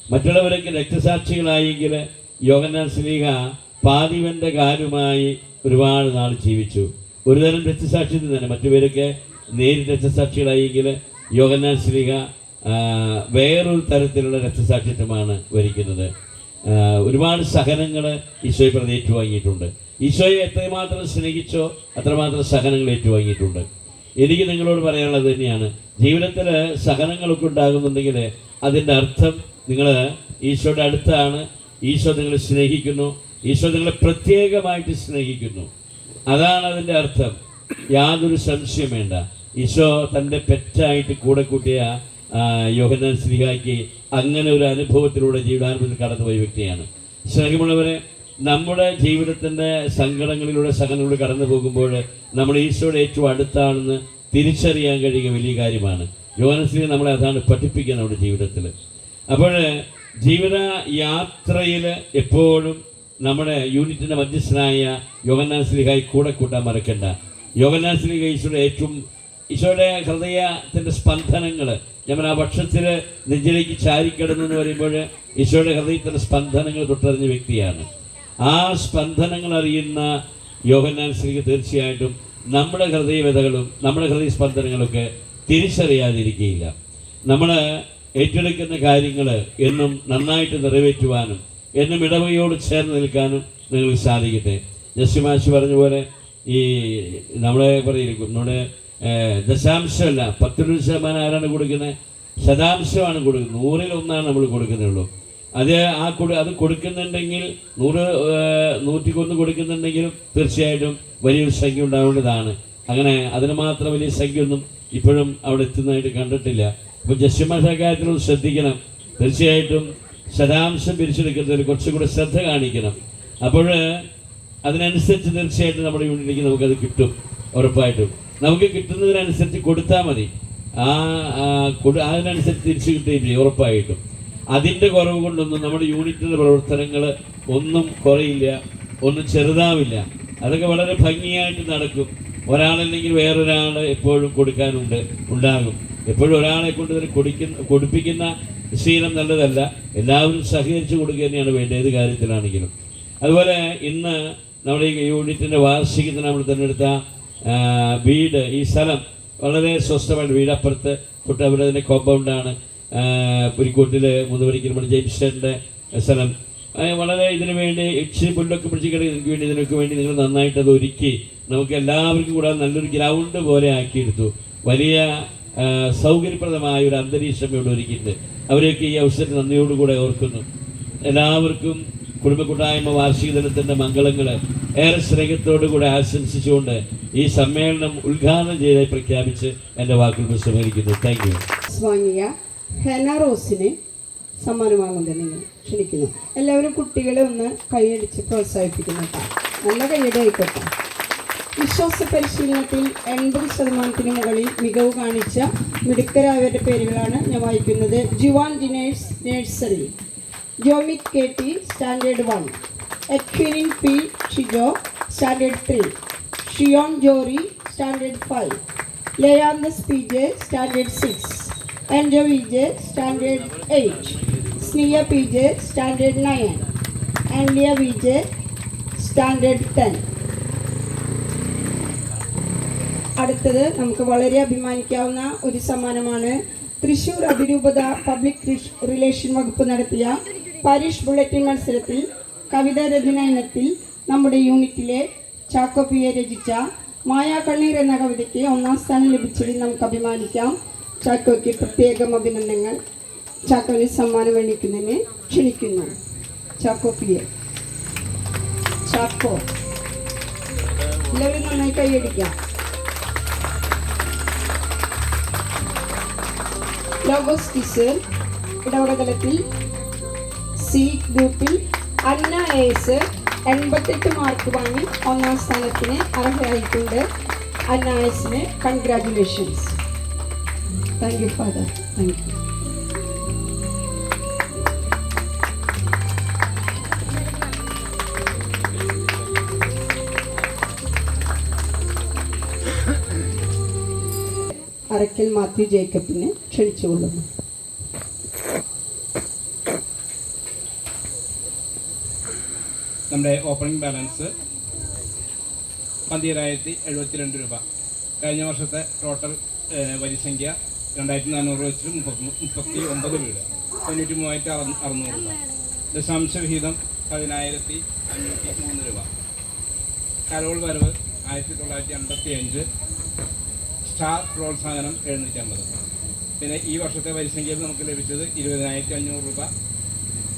മറ്റുള്ളവരൊക്കെ രക്തസാക്ഷികളായെങ്കിൽ യോഹന്നാൻ ശ്ലീഹ പാതിവൻ്റെ കാലുമായി ഒരുപാട് നാൾ ജീവിച്ചു. ഒരുതരം രക്തസാക്ഷ്യത്തിൽ തന്നെ. മറ്റുപേരൊക്കെ നേരിട്ട് രക്തസാക്ഷികളായെങ്കിൽ യോഹന്നാൻ ശ്ലീഹ വേറൊരു തരത്തിലുള്ള രക്തസാക്ഷിത്വമാണ് വരിക്കുന്നത്. ഒരുപാട് സഹനങ്ങൾ ഈശോയെ പ്രതി ഏറ്റുവാങ്ങിയിട്ടുണ്ട്. ഈശോയെ എത്രമാത്രം സ്നേഹിച്ചോ അത്രമാത്രം സഹനങ്ങൾ ഏറ്റുവാങ്ങിയിട്ടുണ്ട്. എനിക്ക് നിങ്ങളോട് പറയാനുള്ളത് തന്നെയാണ്, ജീവിതത്തിൽ സഹനങ്ങളൊക്കെ ഉണ്ടാകുന്നുണ്ടെങ്കിൽ അതിൻ്റെ അർത്ഥം നിങ്ങൾ ഈശോയുടെ അടുത്താണ്, ഈശോ നിങ്ങളെ സ്നേഹിക്കുന്നു, ഈശോ നിങ്ങളെ പ്രത്യേകമായിട്ട് സ്നേഹിക്കുന്നു. അതാണ് അതിൻ്റെ അർത്ഥം. യാതൊരു സംശയം വേണ്ട. ഈശോ തൻ്റെ പെറ്റായിട്ട് കൂടെ കൂട്ടിയ യോഹന്നാൻ ശ്ലീഹായ്ക്ക് അങ്ങനെ ഒരു അനുഭവത്തിലൂടെ ജീവിതാനുഭവത്തിൽ കടന്നുപോയ വ്യക്തിയാണ്. സ്നേഹമുള്ളവരെ, നമ്മുടെ ജീവിതത്തിൻ്റെ സങ്കടങ്ങളിലൂടെ സഹനങ്ങളിലൂടെ കടന്നു പോകുമ്പോൾ നമ്മൾ ഈശോയുടെ ഏറ്റവും അടുത്താണെന്ന് തിരിച്ചറിയാൻ കഴിയുക വലിയ കാര്യമാണ്. യോഹന്നാൻ ശ്ലീഹ നമ്മളെ അതാണ് പഠിപ്പിക്കുക നമ്മുടെ ജീവിതത്തിൽ. അപ്പോൾ ജീവിത യാത്രയിൽ എപ്പോഴും നമ്മുടെ യൂണിറ്റിൻ്റെ മധ്യസ്ഥനായ യോഹന്നാൻ ശ്ലീഹായി കൂടെ കൂട്ടാൻ മറക്കണ്ട. യോഹന്നാൻ ശ്ലീഹ ഈശോയുടെ ഹൃദയത്തിൻ്റെ സ്പന്ദനങ്ങൾ, ഞാൻ ആ പക്ഷത്തിൽ നെഞ്ചിലേക്ക് ചാരിക്കിടന്നു എന്ന് പറയുമ്പോൾ ഈശോയുടെ ഹൃദയത്തിൻ്റെ സ്പന്ദനങ്ങൾ തൊട്ടറിഞ്ഞ വ്യക്തിയാണ്. ആ സ്പന്ദനങ്ങൾ അറിയുന്ന യോഹന്നാൻ സ്ത്രീക്ക് തീർച്ചയായിട്ടും നമ്മുടെ ഹൃദയവ്യതകളും നമ്മുടെ ഹൃദയസ്പന്ദനങ്ങളൊക്കെ തിരിച്ചറിയാതിരിക്കുകയില്ല. നമ്മൾ ഏറ്റെടുക്കുന്ന കാര്യങ്ങൾ എന്നും നന്നായിട്ട് നിറവേറ്റുവാനും എന്നും ഇടവകയോട് ചേർന്ന് നിൽക്കാനും നിങ്ങൾക്ക് സാധിക്കട്ടെ. ജസ്റ്റിമാശി പറഞ്ഞ പോലെ ഈ നമ്മളെ പറയിരിക്കും നമ്മുടെ ദശാംശമല്ല 10% ആരാണ് കൊടുക്കുന്നത്? ശതാംശമാണ് കൊടുക്കുന്നത്. 100-1 നമ്മൾ കൊടുക്കുന്നുള്ളൂ. അത് കൊടുക്കുന്നുണ്ടെങ്കിൽ 100-101 കൊടുക്കുന്നുണ്ടെങ്കിലും തീർച്ചയായിട്ടും വലിയൊരു സംഖ്യ ഉണ്ടാവേണ്ടതാണ്. അങ്ങനെ അതിന് മാത്രം വലിയ സംഖ്യയൊന്നും ഇപ്പോഴും അവിടെ എത്തുന്നതായിട്ട് കണ്ടിട്ടില്ല. അപ്പോൾ ജസ്റ്റിമാശ കാര്യത്തിലും ശ്രദ്ധിക്കണം. തീർച്ചയായിട്ടും ശതാംശം പിരിച്ചെടുക്കുന്നതിൽ കുറച്ചും കൂടെ ശ്രദ്ധ കാണിക്കണം. അപ്പോൾ അതിനനുസരിച്ച് തീർച്ചയായിട്ടും നമ്മുടെ യൂണിറ്റിലേക്ക് നമുക്കത് കിട്ടും. ഉറപ്പായിട്ടും നമുക്ക് കിട്ടുന്നതിനനുസരിച്ച് കൊടുത്താൽ മതി. അതിനനുസരിച്ച് തിരിച്ചു കിട്ടുകയും ഉറപ്പായിട്ടും. അതിൻ്റെ കുറവ് കൊണ്ടൊന്നും നമ്മുടെ യൂണിറ്റിൻ്റെ പ്രവർത്തനങ്ങൾ ഒന്നും കുറയില്ല, ഒന്നും ചെറുതാവില്ല. അതൊക്കെ വളരെ ഭംഗിയായിട്ട് നടക്കും. ഒരാളല്ലെങ്കിൽ വേറൊരാൾ എപ്പോഴും ഉണ്ടാകും. എപ്പോഴും ഒരാളെ കൊണ്ട് തന്നെ കൊടുപ്പിക്കുന്ന ശീലം നല്ലതല്ല. എല്ലാവരും സഹകരിച്ച് കൊടുക്കുക തന്നെയാണ് വേണ്ടത്, ഏത് കാര്യത്തിലാണെങ്കിലും. അതുപോലെ ഇന്ന് നമ്മുടെ ഈ യൂണിറ്റിൻ്റെ വാർഷികത്തിന് നമ്മൾ തിരഞ്ഞെടുത്ത വീട്, ഈ സ്ഥലം വളരെ സ്വസ്ഥമായിട്ട് വീടപ്പുറത്ത് തൊട്ടവിടെ തന്നെ കോമ്പൗണ്ടാണ്. പുലിക്കോട്ടിൽ മുതുവരിക്കൽ ജെയിംസ്റ്റൻ്റെ സ്ഥലം. വളരെ ഇതിനു വേണ്ടി ഇച്ചിരി പുല്ലൊക്കെ പിടിച്ചിട്ട് ഇതിനൊക്കെ വേണ്ടി നിങ്ങൾ നന്നായിട്ട് അത് ഒരുക്കി നമുക്ക് എല്ലാവർക്കും കൂടെ നല്ലൊരു ഗ്രൗണ്ട് പോലെ ആക്കിയെടുത്തു. വലിയ സൗകര്യപ്രദമായ ഒരു അന്തരീക്ഷം ഇവിടെ ഒരുക്കിയിട്ടുണ്ട്. അവരെയൊക്കെ ഈ അവസരത്തിൽ നന്ദിയോടുകൂടെ ഓർക്കുന്നു. എല്ലാവർക്കും കുടുംബ കൂട്ടായ്മ വാർഷിക ദിനത്തിൻ്റെ മംഗളങ്ങൾ ഏറെ സ്നേഹത്തോടുകൂടെ ആശംസിച്ചുകൊണ്ട് ഈ സമ്മേളനം ഉദ്ഘാടനം ചെയ്തായി പ്രഖ്യാപിച്ച് എൻ്റെ വാക്കുകൾ സമ്മതിക്കുന്നു. Thank you. വാങ്ങിയ ഹെന റോസിന് സമ്മാനം വാങ്ങുന്നത് നിങ്ങൾ ക്ഷണിക്കുന്നു. എല്ലാവരും കുട്ടികളെ ഒന്ന് കൈയടിച്ച് പ്രോത്സാഹിപ്പിക്കുന്നു. നല്ല കൈയടി ആയിക്കോട്ടെ. വിശ്വാസ പരിശീലനത്തിൽ 80% മുകളിൽ മികവ് കാണിച്ച മിടുക്കരായവരുടെ പേരുകളാണ് ഞാൻ വായിക്കുന്നത്. ജുവാൻ ഡിനേഴ്സ് nursery, Jomith K T standard 1, എക്വിനിൻ P Shijo standard 3, Shion Jori standard 5, ലയാന്തസ് P J standard 6, Enjo V J standard 8, Sniya P J standard 9, Anliya V J standard 10. അടുത്തത് നമുക്ക് വളരെ അഭിമാനിക്കാവുന്ന ഒരു സമ്മാനമാണ്. തൃശ്ശൂർ അതിരൂപത പബ്ലിക് റിലേഷൻ വകുപ്പ് നടത്തിയ പാരിഷ് ബുള്ളറ്റിൻ മത്സരത്തിൽ കവിതാ രചന ഇനത്തിൽ നമ്മുടെ യൂണിറ്റിലെ ചാക്കോ പി എ രചിച്ച മായാ കണ്ണീർ എന്ന കവിതയ്ക്ക് 1ാം സ്ഥാനം ലഭിച്ചതിൽ നമുക്ക് അഭിമാനിക്കാം. ചാക്കോയ്ക്ക് പ്രത്യേകം അഭിനന്ദനങ്ങൾ. ചാക്കോന് സമ്മാനം വേണ്ടിക്കുന്നതിന് ക്ഷണിക്കുന്നു. Chacko P A. ചാക്കോ, എല്ലാവരും നന്നായി കൈയടിക്കാം. ലോഗോസ് ടീച്ചർ ഇടവക തലത്തിൽ സി ഗ്രൂപ്പിൽ അന്ന എസ് 88 മാർക്ക് വാങ്ങി 1ാം സ്ഥാനത്തിന് അർഹയായിട്ടുണ്ട്. അന്ന എസിന് congratulations. Thank you father. Thank you. Arakkal Mathew ജേക്കബിനെ ക്ഷണിച്ചുകൊള്ളുന്നു. നമ്മുടെ ഓപ്പണിംഗ് ബാലൻസ് 12,072 രൂപ. കഴിഞ്ഞ വർഷത്തെ ടോട്ടൽ വരിസംഖ്യ 2,400 വെച്ചിട്ട് 39 വീട്, 93,600 രൂപ. ദശാംശ വിഹിതം 10,503 രൂപ. കരോൾ വരവ് 1955. സ്റ്റാർ പ്രോത്സാഹനം 750. പിന്നെ ഈ വർഷത്തെ വരിസംഖ്യയിൽ നമുക്ക് ലഭിച്ചത് 20,500 രൂപ.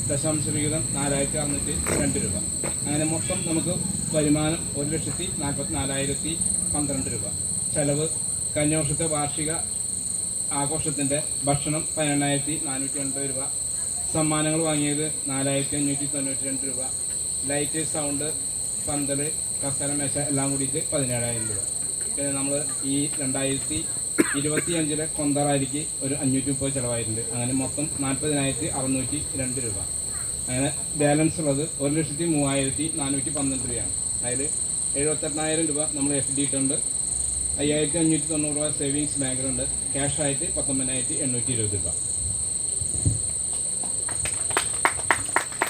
ദശാംശ വിഹിതം 4,602 രൂപ. അങ്ങനെ മൊത്തം നമുക്ക് വരുമാനം 1,44,012 രൂപ. ചെലവ് കഴിഞ്ഞ വർഷത്തെ വാർഷിക ആഘോഷത്തിൻ്റെ ഭക്ഷണം 18,480 രൂപ. സമ്മാനങ്ങൾ വാങ്ങിയത് 4,592 രൂപ. ലൈറ്റ്, സൗണ്ട്, പന്തൽ, കസേര, മേശ എല്ലാം കൂടിയിട്ട് 17,000 രൂപ. പിന്നെ നമ്മൾ ഈ 2025 കൊന്തറായിരിക്ക് ഒരു 530 ചിലവായിട്ടുണ്ട്. അങ്ങനെ മൊത്തം 40,602 രൂപ. അങ്ങനെ ബാലൻസ് ഉള്ളത് 1,03,412 രൂപയാണ്. അതിൽ 78,000 രൂപ നമ്മൾ FD ഇട്ടുണ്ട്. 5,590 രൂപ സേവിങ്സ് ബാങ്കിലുണ്ട്. ക്യാഷായിട്ട് 19,820 രൂപ.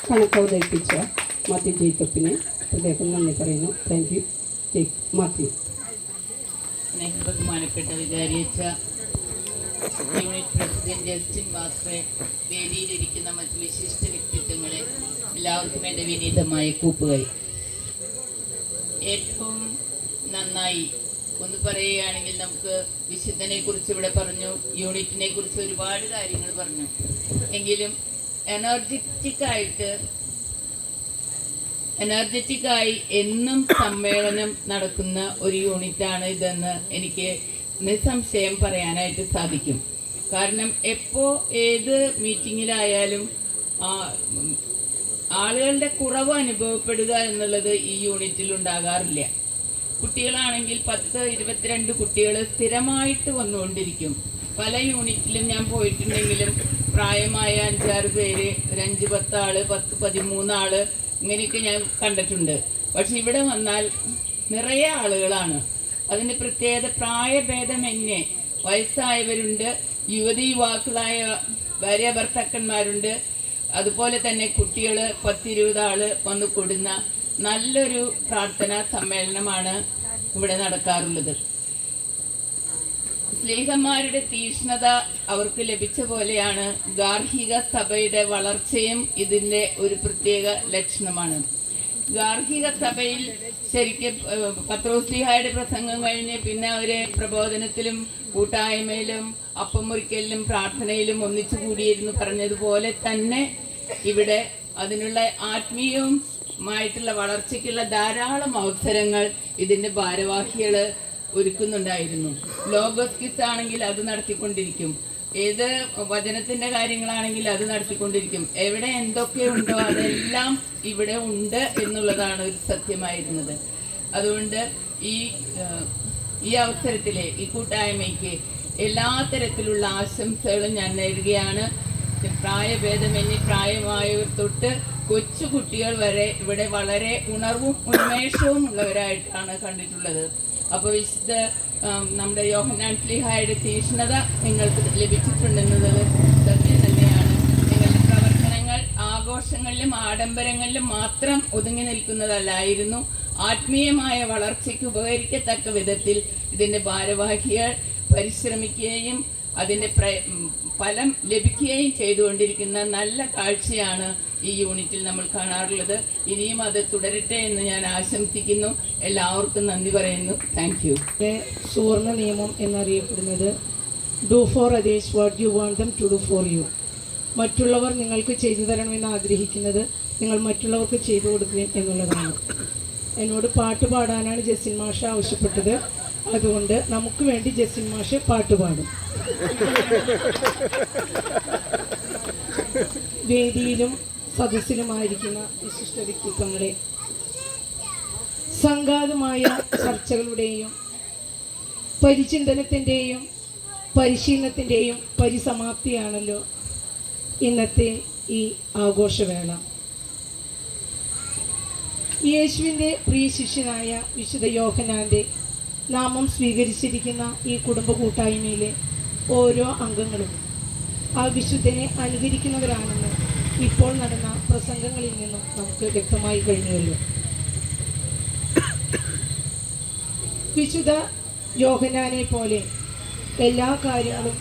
കണക്ക് അവതരിപ്പിച്ച മാത്യു ജേക്കബിന് അദ്ദേഹം നന്ദി പറയുന്നു. Thank U Mathew. ബഹുമാനപ്പെട്ട വികാരിയച്ച, യൂണിറ്റ് പ്രസിഡന്റ് ജസ്റ്റിൻ മാസ്റ്ററെ, വേദിയിലിരിക്കുന്ന മറ്റ് വിശിഷ്ട വ്യക്തിത്വങ്ങളെ, എല്ലാവർക്കും എൻ്റെ വിനീതമായ കൂപ്പുകൈ. ഏറ്റവും നന്നായി ഒന്ന് പറയുകയാണെങ്കിൽ, നമുക്ക് വിശുദ്ധനെ കുറിച്ച് ഇവിടെ പറഞ്ഞു, യൂണിറ്റിനെ കുറിച്ച് ഒരുപാട് കാര്യങ്ങൾ പറഞ്ഞു. എങ്കിലും എനർജറ്റിക്കായി എന്നും സമ്മേളനം നടക്കുന്ന ഒരു യൂണിറ്റാണ് ഇതെന്ന് എനിക്ക് നിസ്സംശയം പറയാനായിട്ട് സാധിക്കും. കാരണം ഏത് മീറ്റിങ്ങിലായാലും ആളുകളുടെ കുറവ് അനുഭവപ്പെടുക എന്നുള്ളത് ഈ യൂണിറ്റിൽ ഉണ്ടാകാറില്ല. കുട്ടികളാണെങ്കിൽ 10-22 കുട്ടികൾ സ്ഥിരമായിട്ട് വന്നുകൊണ്ടിരിക്കും. പല യൂണിറ്റിലും ഞാൻ പോയിട്ടുണ്ടെങ്കിലും പ്രായമായ 5-6 പേര്, ഒരു 5-10 ആള്, 10-13 ആള് ഇങ്ങനെയൊക്കെ ഞാൻ കണ്ടിട്ടുണ്ട്. പക്ഷെ ഇവിടെ വന്നാൽ നിറയെ ആളുകളാണ്. അതിന് പ്രത്യേകത പ്രായഭേദമന്യേ വയസ്സായവരുണ്ട്, യുവാക്കളായ ഭാര്യ ഭർത്താക്കന്മാരുണ്ട്, അതുപോലെ തന്നെ കുട്ടികൾ 10-20 ആള് വന്നു കൂടുന്ന നല്ലൊരു പ്രാർത്ഥനാ സമ്മേളനമാണ് ഇവിടെ നടക്കാറുള്ളത്. സ്ലീഹന്മാരുടെ തീക്ഷ്ണത അവർക്ക് ലഭിച്ച പോലെയാണ് ഗാർഹിക സഭയുടെ വളർച്ചയും ഇതിൻ്റെ ഒരു പ്രത്യേക ലക്ഷണമാണ്. ഗാർഹിക സഭയിൽ ശരിക്കും പത്രോസ്ലീഹായുടെ പ്രസംഗം കഴിഞ്ഞ് പിന്നെ അവരെ പ്രബോധനത്തിലും കൂട്ടായ്മയിലും അപ്പം മുറിക്കലിലും പ്രാർത്ഥനയിലും ഒന്നിച്ചു കൂടിയിരുന്നു പറഞ്ഞതുപോലെ തന്നെ ഇവിടെ അതിനുള്ള ആത്മീയവുമായിട്ടുള്ള വളർച്ചയ്ക്കുള്ള ധാരാളം അവസരങ്ങൾ ഇതിൻ്റെ ഭാരവാഹികൾ ഒരുക്കുന്നുണ്ടായിരുന്നു. ലോഗോസ് കിസ് ആണെങ്കിൽ അത് നടത്തിക്കൊണ്ടിരിക്കും, ഏത് വചനത്തിന്റെ കാര്യങ്ങളാണെങ്കിൽ അത് നടത്തിക്കൊണ്ടിരിക്കും. എവിടെ എന്തൊക്കെ ഉണ്ടോ അതെല്ലാം ഇവിടെ ഉണ്ട് എന്നുള്ളതാണ് ഒരു സത്യമായിരുന്നത്. അതുകൊണ്ട് ഈ അവസരത്തിലെ ഈ കൂട്ടായ്മയ്ക്ക് എല്ലാ തരത്തിലുള്ള ആശംസകളും ഞാൻ നേരുകയാണ്. പ്രായഭേദമന്യേ പ്രായമായവർ തൊട്ട് കൊച്ചു കുട്ടികൾ വരെ ഇവിടെ വളരെ ഉണർവും ഉന്മേഷവും ഉള്ളവരായിട്ടാണ് കണ്ടിട്ടുള്ളത്. അപ്പോൾ വിശുദ്ധ നമ്മുടെ യോഹന്നാൻ ശ്ലീഹായുടെ തീക്ഷ്ണത നിങ്ങൾക്ക് ലഭിച്ചിട്ടുണ്ടെന്നത് സത്യം തന്നെയാണ്. നിങ്ങളുടെ പ്രവർത്തനങ്ങൾ ആഘോഷങ്ങളിലും ആഡംബരങ്ങളിലും മാത്രം ഒതുങ്ങി നിൽക്കുന്നതല്ലായിരുന്നു. ആത്മീയമായ വളർച്ചയ്ക്ക് ഉപകരിക്കത്തക്ക വിധത്തിൽ ഇതിൻ്റെ ഭാരവാഹികൾ പരിശ്രമിക്കുകയും അതിൻ്റെ ഫലം ലഭിക്കുകയും ചെയ്തുകൊണ്ടിരിക്കുന്ന നല്ല കാഴ്ചയാണ് ഈ യൂണിറ്റിൽ നമ്മൾ കാണാറുള്ളത്. ഇനിയും അത് തുടരട്ടെ എന്ന് ഞാൻ ആശംസിക്കുന്നു. എല്ലാവർക്കും നന്ദി പറയുന്നു. Thank you. സുവർണ നിയമം എന്നറിയപ്പെടുന്നത് do for others what you want them to do for you. മറ്റുള്ളവർ നിങ്ങൾക്ക് ചെയ്തു തരണമെന്ന് ആഗ്രഹിക്കുന്നത് നിങ്ങൾ മറ്റുള്ളവർക്ക് ചെയ്തു കൊടുക്കുകയും എന്നുള്ളതാണ്. എന്നോട് പാട്ട് പാടാനാണ് ജസ്റ്റിൻ മാഷ് ആവശ്യപ്പെട്ടത്. അതുകൊണ്ട് നമുക്ക് വേണ്ടി ജസ്റ്റിൻ മാഷ് പാട്ട് പാടും. വേദിയിലും സദസ്സിലുമായിരിക്കുന്ന വിശിഷ്ട വ്യക്തിത്വങ്ങളെ, സംഘാതമായ ചർച്ചകളുടെയും പരിചിന്തനത്തിൻ്റെയും പരിശീലനത്തിൻ്റെയും പരിസമാപ്തിയാണല്ലോ ഇന്നത്തെ ഈ ആഘോഷവേള. യേശുവിൻ്റെ പ്രിയ ശിഷ്യനായ വിശുദ്ധ യോഹന്നാൻ്റെ നാമം സ്വീകരിച്ചിരിക്കുന്ന ഈ കുടുംബ കൂട്ടായ്മയിലെ ഓരോ അംഗങ്ങളും ആ വിശുദ്ധനെ അനുകരിക്കുന്നവരാണെന്ന് ഇപ്പോൾ നടന്ന പ്രസംഗങ്ങളിൽ നിന്നും നമുക്ക് വ്യക്തമായി കഴിഞ്ഞുവല്ലോ. വിശുദ്ധ യോഹന്നാനെ പോലെ എല്ലാ കാര്യങ്ങളും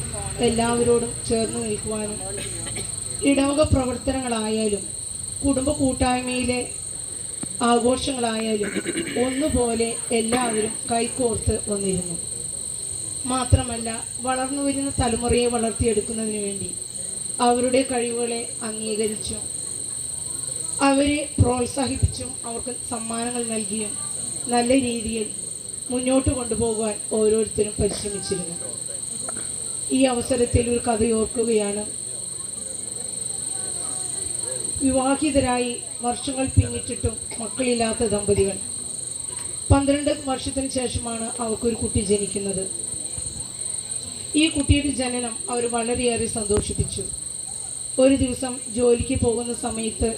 എല്ലാവരോടും ചേർന്ന് നിൽക്കുവാനും ഇടവക പ്രവർത്തനങ്ങളായാലും കുടുംബ കൂട്ടായ്മയിലെ ആഘോഷങ്ങളായാലും ഒന്നുപോലെ എല്ലാവരും കൈകോർത്ത് വന്നിരുന്നു. മാത്രമല്ല, വളർന്നു വരുന്ന തലമുറയെ വളർത്തിയെടുക്കുന്നതിന് വേണ്ടി അവരുടെ കഴിവുകളെ അംഗീകരിച്ചും അവരെ പ്രോത്സാഹിപ്പിച്ചും അവർക്ക് സമ്മാനങ്ങൾ നൽകിയും നല്ല രീതിയിൽ മുന്നോട്ട് കൊണ്ടുപോകുവാൻ ഓരോരുത്തരും പരിശ്രമിച്ചിരുന്നു. ഈ അവസരത്തിൽ ഒരു കഥയോർക്കുകയാണ്. വിവാഹിതരായി വർഷങ്ങൾ പിന്നിട്ടിട്ടും മക്കളില്ലാത്ത ദമ്പതികൾ 12 വർഷത്തിന് ശേഷമാണ് അവർക്കൊരു കുട്ടി ജനിക്കുന്നത്. ഈ കുട്ടിയുടെ ജനനം അവർ വളരെയേറെ സന്തോഷിപ്പിച്ചു. ഒരു ദിവസം ജോലിക്ക് പോകുന്ന സമയത്ത്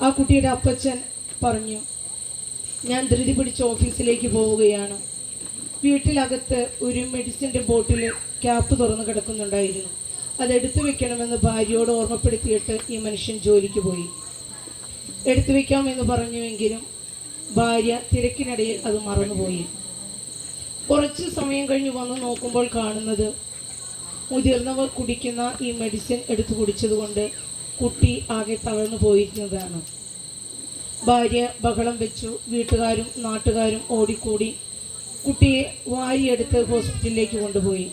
ആ കുട്ടിയുടെ അപ്പച്ചൻ പറഞ്ഞു, ഞാൻ ധൃതി പിടിച്ച് ഓഫീസിലേക്ക് പോവുകയാണ്. വീട്ടിലകത്ത് ഒരു മെഡിസിൻ്റെ ബോട്ടിൽ ക്യാപ്പ് തുറന്നു കിടക്കുന്നുണ്ടായിരുന്നു. അതെടുത്തു വെക്കണമെന്ന് ഭാര്യയോട് ഓർമ്മപ്പെടുത്തിയിട്ട് ഈ മനുഷ്യൻ ജോലിക്ക് പോയി. എടുത്തു വയ്ക്കാമെന്ന് പറഞ്ഞുവെങ്കിലും ഭാര്യ തിരക്കിനിടയിൽ അത് മറന്നുപോയി. കുറച്ച് സമയം കഴിഞ്ഞ് വന്ന് നോക്കുമ്പോൾ കാണുന്നത് മുതിർന്നവർ കുടിക്കുന്ന ഈ മെഡിസിൻ എടുത്തു കുടിച്ചതുകൊണ്ട് കുട്ടി ആകെ തളർന്നു പോയിരുന്നതാണ്. ഭാര്യ ബഹളം വെച്ചു. വീട്ടുകാരും നാട്ടുകാരും ഓടിക്കൂടി കുട്ടിയെ വാരിയെടുത്ത് ഹോസ്പിറ്റലിലേക്ക് കൊണ്ടുപോയി.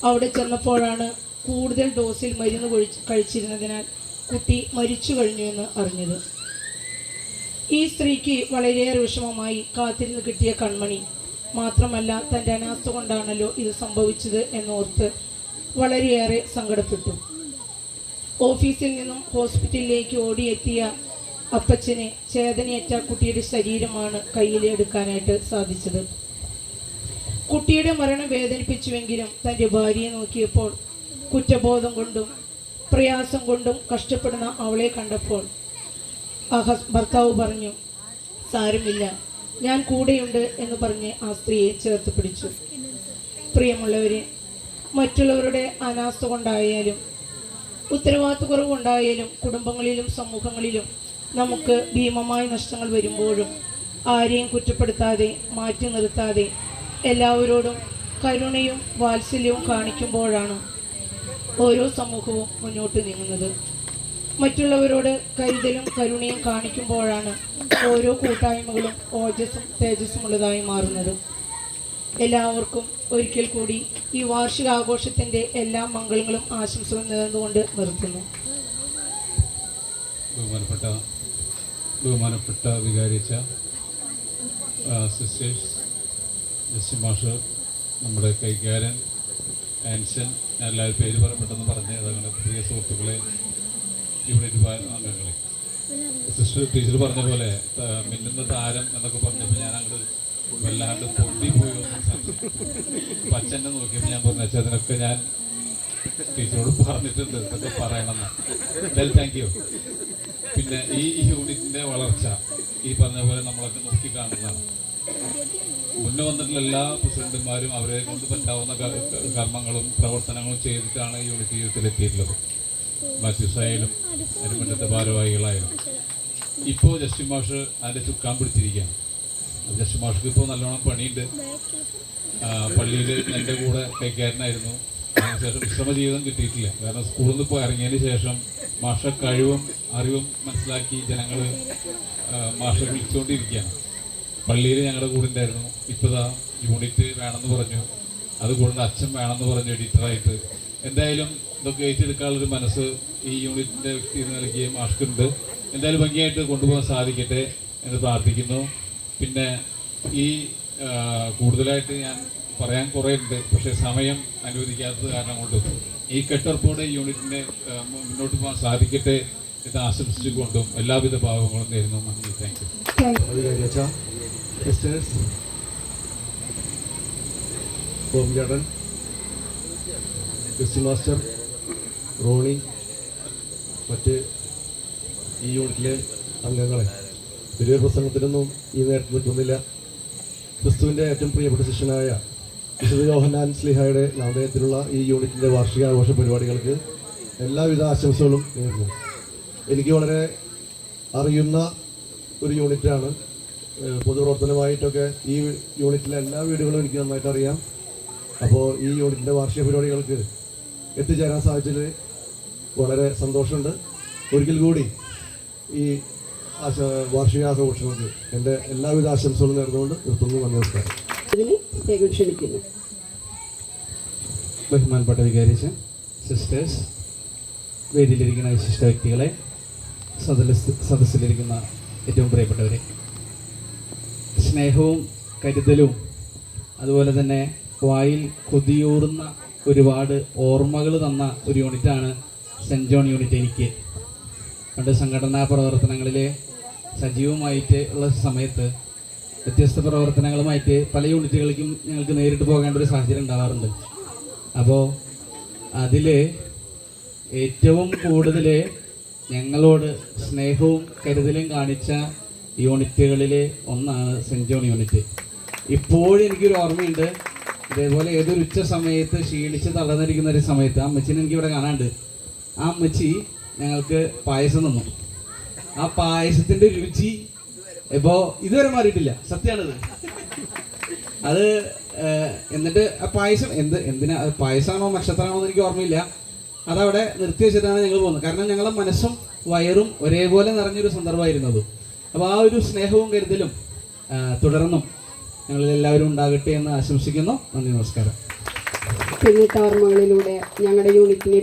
അവിടെ ചെന്നപ്പോഴാണ് കൂടുതൽ ഡോസിൽ മരുന്ന് കഴിച്ചിരുന്നതിനാൽ കുട്ടി മരിച്ചു കഴിഞ്ഞു എന്ന് അറിഞ്ഞത്. ഈ സ്ത്രീക്ക് വളരെയേറെ വിഷമമായി. കാത്തിരുന്ന് കിട്ടിയ കൺമണി മാത്രമല്ല, തൻ്റെ അനാസ്ഥ കൊണ്ടാണല്ലോ ഇത് സംഭവിച്ചത് എന്നോർത്ത് വളരെയേറെ സങ്കടപ്പെട്ടു. ഓഫീസിൽ നിന്നും ഹോസ്പിറ്റലിലേക്ക് ഓടിയെത്തിയ അപ്പച്ചനെ ചേതനയേറ്റ കുട്ടിയുടെ ശരീരമാണ് കയ്യിലെടുക്കാനായിട്ട് സാധിച്ചത്. കുട്ടിയുടെ മരണം വേദനിപ്പിച്ചുവെങ്കിലും തൻ്റെ ഭാര്യയെ നോക്കിയപ്പോൾ കുറ്റബോധം കൊണ്ടും പ്രയാസം കൊണ്ടും കഷ്ടപ്പെടുന്ന അവളെ കണ്ടപ്പോൾ ഭർത്താവ് പറഞ്ഞു, സാരമില്ല, ഞാൻ കൂടെയുണ്ട് എന്ന് പറഞ്ഞ് ആ സ്ത്രീയെ ചേർത്ത് പിടിച്ചു. പ്രിയമുള്ളവരെ, മറ്റുള്ളവരുടെ അനാസ്ഥ കൊണ്ടായാലും ഉത്തരവാദിത്തക്കുറവുണ്ടായാലും കുടുംബങ്ങളിലും സമൂഹങ്ങളിലും നമുക്ക് ഭീമമായ നഷ്ടങ്ങൾ വരുമ്പോഴും ആരെയും കുറ്റപ്പെടുത്താതെ മാറ്റി നിർത്താതെ എല്ലാവരോടും കരുണയും വാത്സല്യവും കാണിക്കുമ്പോഴാണ് ഓരോ സമൂഹവും മുന്നോട്ട് നീങ്ങുന്നത്. മറ്റുള്ളവരോട് കരുതലും കരുണയും കാണിക്കുമ്പോഴാണ് ഓരോ കൂട്ടായ്മകളും ഓജസ്സും തേജസ്സുമുള്ളതായി മാറുന്നത്. എല്ലാവർക്കും ഒരിക്കൽ കൂടി ഈ വാർഷികാഘോഷത്തിൻ്റെ എല്ലാ മംഗളങ്ങളും ആശംസകളും നേർന്നുകൊണ്ട് നിർത്തുന്നു. ബഹുമാനപ്പെട്ട വികാരിച്ച സിസ്റ്റേഴ്സ്, ജസ്റ്റ് മാഷ്, നമ്മുടെ കൈക്കാരൻ, ആൻസൺ, ഞാൻ എല്ലാവരും പേര് പെട്ടെന്ന് പറഞ്ഞ് അതങ്ങനെ പ്രിയ സുഹൃത്തുക്കളെ, യൂണിറ്റ് അംഗങ്ങളെ, സിസ്റ്റർ ടീച്ചർ പറഞ്ഞ പോലെ മിന്നുന്ന താരം എന്നൊക്കെ പറഞ്ഞപ്പോൾ ഞാൻ അങ്ങോട്ട് വല്ലാണ്ട് പൊട്ടിപ്പോയി സംശയം. അച്ഛനെ നോക്കിയപ്പോൾ ഞാൻ പറഞ്ഞു, അച്ഛൻ അതിനൊക്കെ ഞാൻ ടീച്ചറോട് പറഞ്ഞിട്ടുണ്ട്, ഇതൊക്കെ പറയണമെന്ന്. എന്തായാലും താങ്ക് യു. പിന്നെ ഈ യൂണിറ്റിന്റെ വളർച്ച ഈ പറഞ്ഞ പോലെ നമ്മളൊക്കെ നോക്കിക്കാണുന്നതാണ്. മുന്നേ വന്നിട്ടുള്ള എല്ലാ പ്രസിഡന്റുമാരും അവരെ കൊണ്ട് പറ്റാവുന്ന കർമ്മങ്ങളും പ്രവർത്തനങ്ങളും ചെയ്തിട്ടാണ് ഈ യൂണിറ്റ് ജീവിതത്തിലെത്തിയിട്ടുള്ളത്. മാത്യൂസായാലും അതിന് മുന്നത്തെ ഭാരവാഹികളായാലും. ഇപ്പോൾ ജസ്റ്റിൻ മാഷ് അതിൻ്റെ ചുക്കാൻ പിടിച്ചിരിക്കുകയാണ്. ജസ്റ്റിൻ മാഷ്ക്ക് ഇപ്പോൾ നല്ലോണം പണിയുണ്ട്. പള്ളിയിൽ എൻ്റെ കൂടെ കൈക്കാരനായിരുന്നു. അതിനുശേഷം വിശ്രമ ജീവിതം കിട്ടിയിട്ടില്ല. കാരണം സ്കൂളിൽ നിന്ന് ഇപ്പോൾ ഇറങ്ങിയതിന് ശേഷം മാഷ കഴിവും അറിവും മനസ്സിലാക്കി ജനങ്ങൾ മാഷ വിളിച്ചുകൊണ്ടിരിക്കുകയാണ്. പള്ളിയിൽ ഞങ്ങളുടെ കൂടെ ഉണ്ടായിരുന്നു. ഇപ്പോഴാ യൂണിറ്റ് വേണമെന്ന് പറഞ്ഞു, അതുകൂടാണ്ട് അച്ഛൻ വേണമെന്ന് പറഞ്ഞു എഡിറ്ററായിട്ട്. എന്തായാലും ഇതൊക്കെ ഏറ്റെടുക്കാനുള്ളൊരു മനസ്സ് ഈ യൂണിറ്റിൻ്റെ വ്യക്തി നൽകിയ മാഷ്ക്കുണ്ട്. എന്തായാലും ഭംഗിയായിട്ട് കൊണ്ടുപോകാൻ സാധിക്കട്ടെ എന്ന് പ്രാർത്ഥിക്കുന്നു. പിന്നെ ഈ കൂടുതലായിട്ട് ഞാൻ പറയാൻ കുറേ ഉണ്ട്, പക്ഷേ സമയം അനുവദിക്കാത്തത് കാരണം കൊണ്ട് ഈ കെട്ടുറപ്പോടെ യൂണിറ്റിനെ മുന്നോട്ട് പോകാൻ സാധിക്കട്ടെ എന്ന് ആശംസിച്ചുകൊണ്ടും എല്ലാവിധ ഭാവങ്ങളും നേരുന്നു. നന്ദി. Thank you. സിസ്റ്റേഴ്സ്, ചേട്ടൻ, ക്രിസ്ത്യൻ മാസ്റ്റർ, റോണി, മറ്റ് ഈ യൂണിറ്റിലെ അംഗങ്ങളെ, വലിയൊരു പ്രസംഗത്തിനൊന്നും ഈ നേരത്തെ നിൽക്കുന്നില്ല. ക്രിസ്തുവിൻ്റെ ഏറ്റവും പ്രിയപ്പെട്ട ശിഷ്യനായ വിശുദ്ധ യോഹന്നാൻ സ്ലീഹായുടെ നാമധേയത്തിലുള്ള ഈ യൂണിറ്റിൻ്റെ വാർഷികാഘോഷ പരിപാടികൾക്ക് എല്ലാവിധ ആശംസകളും നേരുന്നു. എനിക്ക് വളരെ അറിയുന്ന ഒരു യൂണിറ്റാണ്. പൊതുപ്രവർത്തനമായിട്ടൊക്കെ ഈ യൂണിറ്റിലെ എല്ലാ വീടുകളും എനിക്ക് നന്നായിട്ട് അറിയാം. അപ്പോൾ ഈ യൂണിറ്റിൻ്റെ വാർഷിക പരിപാടികൾക്ക് എത്തിച്ചേരാൻ സാധിച്ചതിൽ വളരെ സന്തോഷമുണ്ട്. ഒരിക്കൽ കൂടി ഈ വാർഷികാഘോഷങ്ങൾക്ക് എൻ്റെ എല്ലാവിധ ആശംസകളും നേർന്നുകൊണ്ട് നിർത്തുന്നു. നമസ്കാരം. ക്ഷണിക്കുന്നു. ബഹുമാനപ്പെട്ട വികാരിച്ച സിസ്റ്റേഴ്സ്, വേദിയിലിരിക്കുന്ന വിശിഷ്ട വ്യക്തികളെ, സദസ്സിലിരിക്കുന്ന ഏറ്റവും പ്രിയപ്പെട്ടവരെ, സ്നേഹവും കരുതലും അതുപോലെ തന്നെ വായിൽ കൊതിയൂറുന്ന ഒരുപാട് ഓർമ്മകൾ തന്ന ഒരു യൂണിറ്റാണ് സെൻറ്റ് ജോൺ യൂണിറ്റ്. എനിക്ക് പണ്ട് സംഘടനാ പ്രവർത്തനങ്ങളിൽ സജീവമായിട്ട് ഉള്ള സമയത്ത് വ്യത്യസ്ത പ്രവർത്തനങ്ങളുമായിട്ട് പല യൂണിറ്റുകളിലേക്കും ഞങ്ങൾക്ക് നേരിട്ട് പോകേണ്ട ഒരു സാഹചര്യം ഉണ്ടാകാറുണ്ട്. അപ്പോൾ അതിൽ ഏറ്റവും കൂടുതൽ ഞങ്ങളോട് സ്നേഹവും കരുതലും കാണിച്ച യൂണിറ്റുകളിൽ ഒന്നാണ് സെൻറ്റ് ജോൺ യൂണിറ്റ്. ഇപ്പോഴും എനിക്കൊരു ഓർമ്മയുണ്ട്. ഇതേപോലെ ഏതൊരു ഉച്ച സമയത്ത് ക്ഷീണിച്ച് തളർന്നിരിക്കുന്ന ഒരു സമയത്ത് ആ അമ്മച്ചിനെ എനിക്കിവിടെ കാണാണ്ട്. ആ അമ്മച്ചി ഞങ്ങൾക്ക് പായസം തന്നു. ആ പായസത്തിന്റെ രുചി ഇപ്പോ ഇതുവരെ മാറിയിട്ടില്ല. സത്യമാണിത്. അത് എന്നിട്ട് ആ പായസം എന്തിനാ പായസമാണോ നക്ഷത്രമാണോ എന്ന് എനിക്ക് ഓർമ്മയില്ല. അതവിടെ നിർത്തി വെച്ചിട്ടാണ് ഞങ്ങൾ പോകുന്നത്. കാരണം ഞങ്ങളുടെ മനസ്സും വയറും ഒരേപോലെ നിറഞ്ഞൊരു സന്ദർഭമായിരുന്നു അത്. അപ്പോൾ ആ ഒരു സ്നേഹവും കരുതലും തുടർന്നും ഞങ്ങളിൽ എല്ലാവരും ഉണ്ടാകട്ടെ എന്ന് ആശംസിക്കുന്നു. നന്ദി, നമസ്കാരം. പിന്നിട്ട ഓർമ്മകളിലൂടെ ഞങ്ങളുടെ യൂണിറ്റിനെ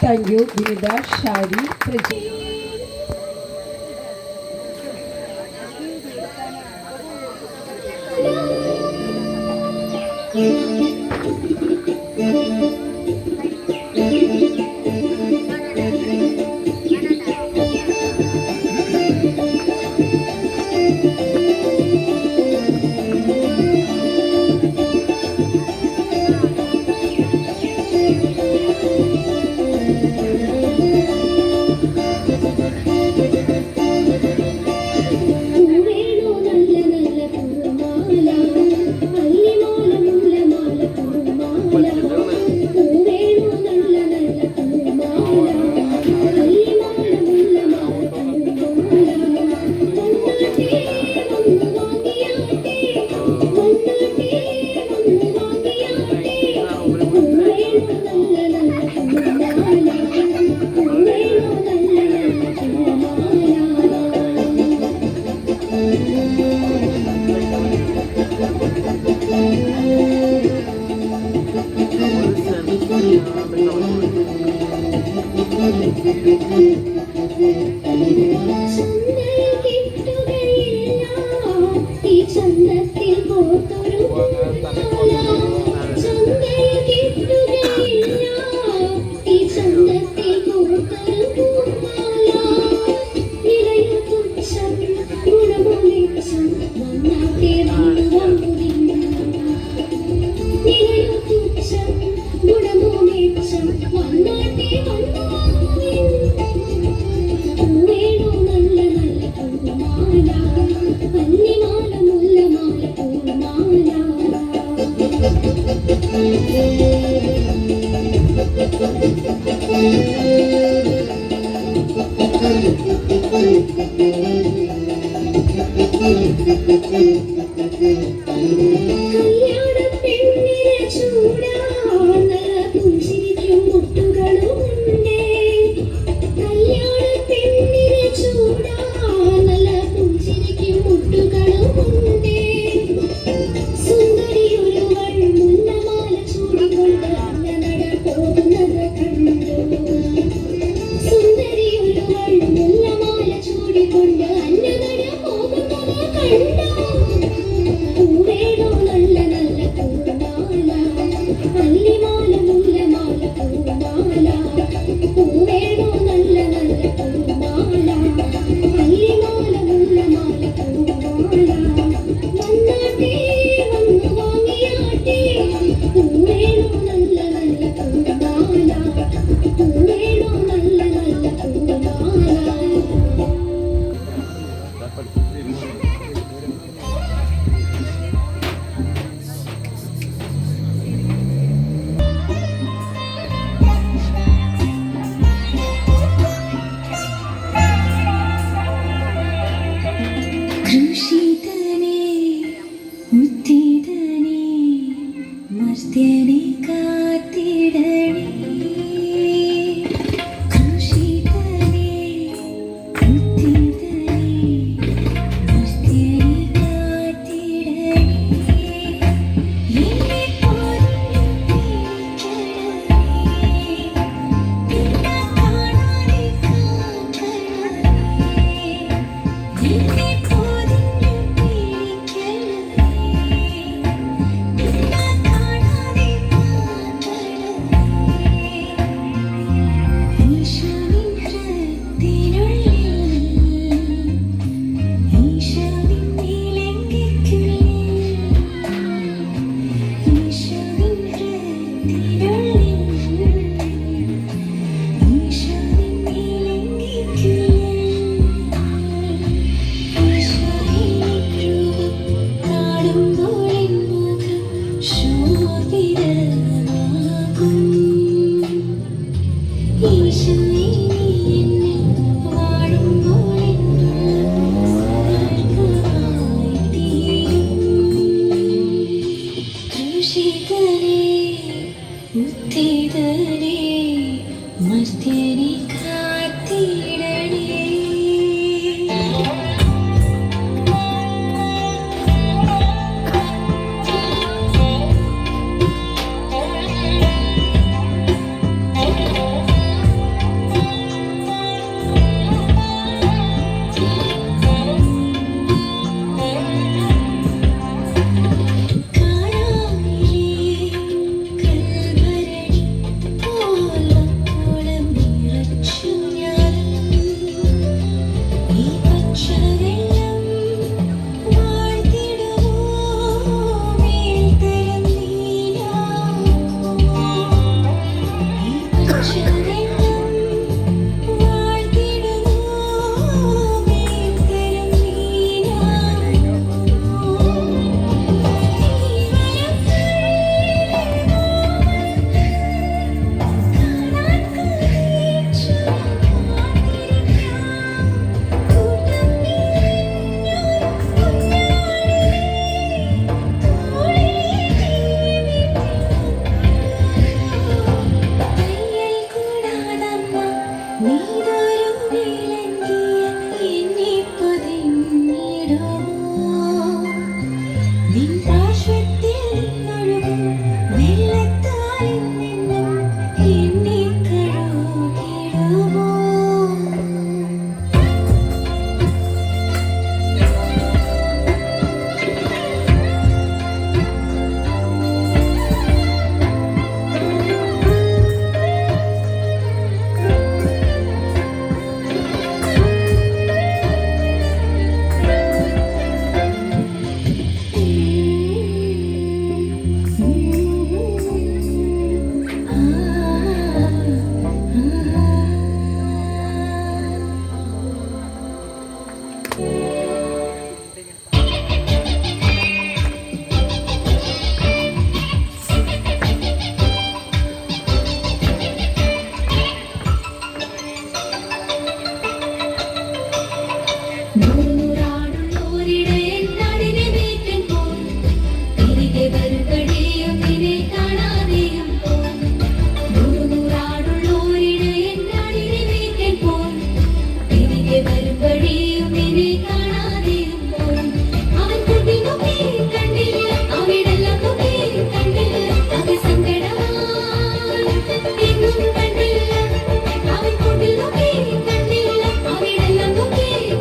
Thank you, Vinida, Shari, Praji.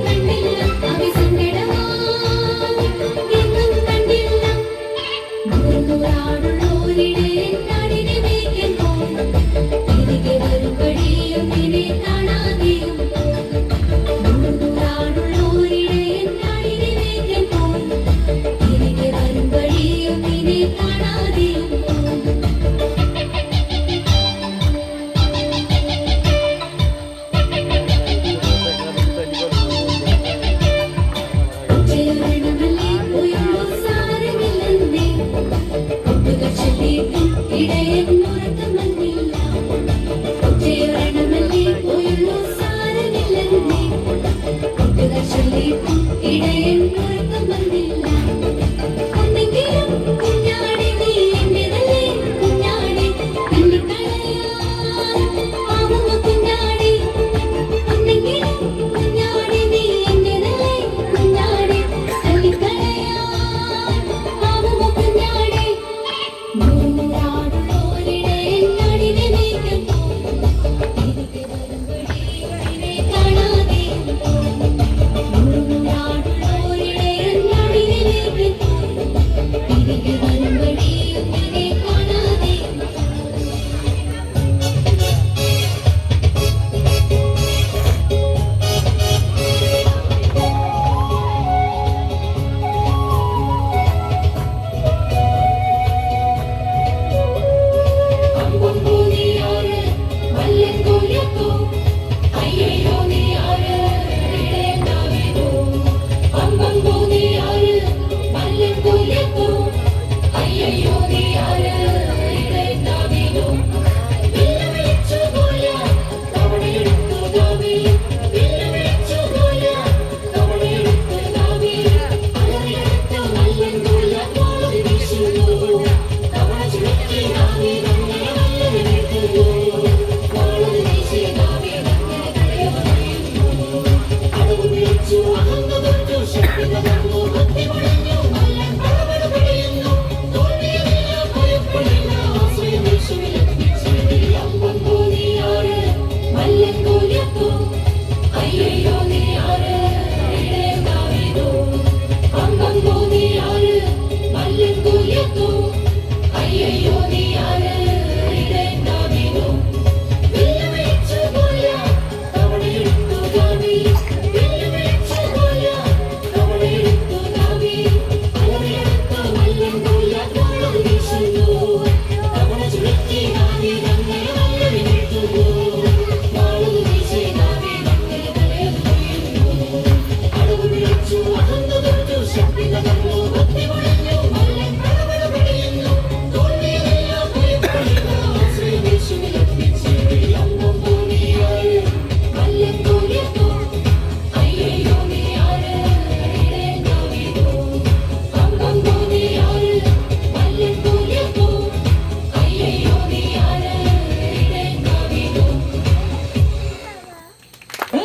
കണ്ടില്ല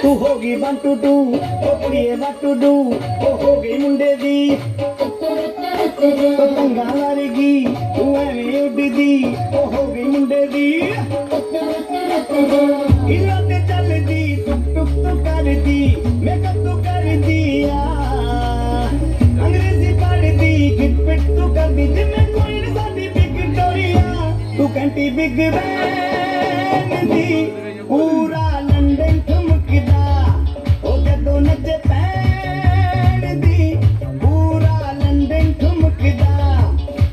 तू होगी 1 2 2 ओ कुड़िए what to do ओ हो गई मुंडे दी पतंगा लारेगी तू एवें उड़दी ओ हो गई मुंडे दी हिला ते चलदी टुक टुक तो करदी मेकअप तो कर दिया अंग्रेजी पढ़दी गिट पिट तो करदी जिन्ने कोई न साडी विक्टोरिया तू कैंटी बिग बैन दी पूरा लंदन ठुमकदा ओ जदों नचे पैण दी पूरा लंदन ठुमकदा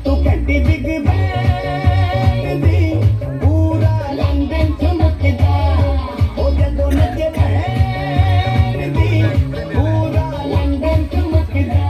तू कैंटी बिग बैन दी पूरा लंदन ठुमकदा ओ जदों नचे पैण दी पूरा लंदन ठुमकदा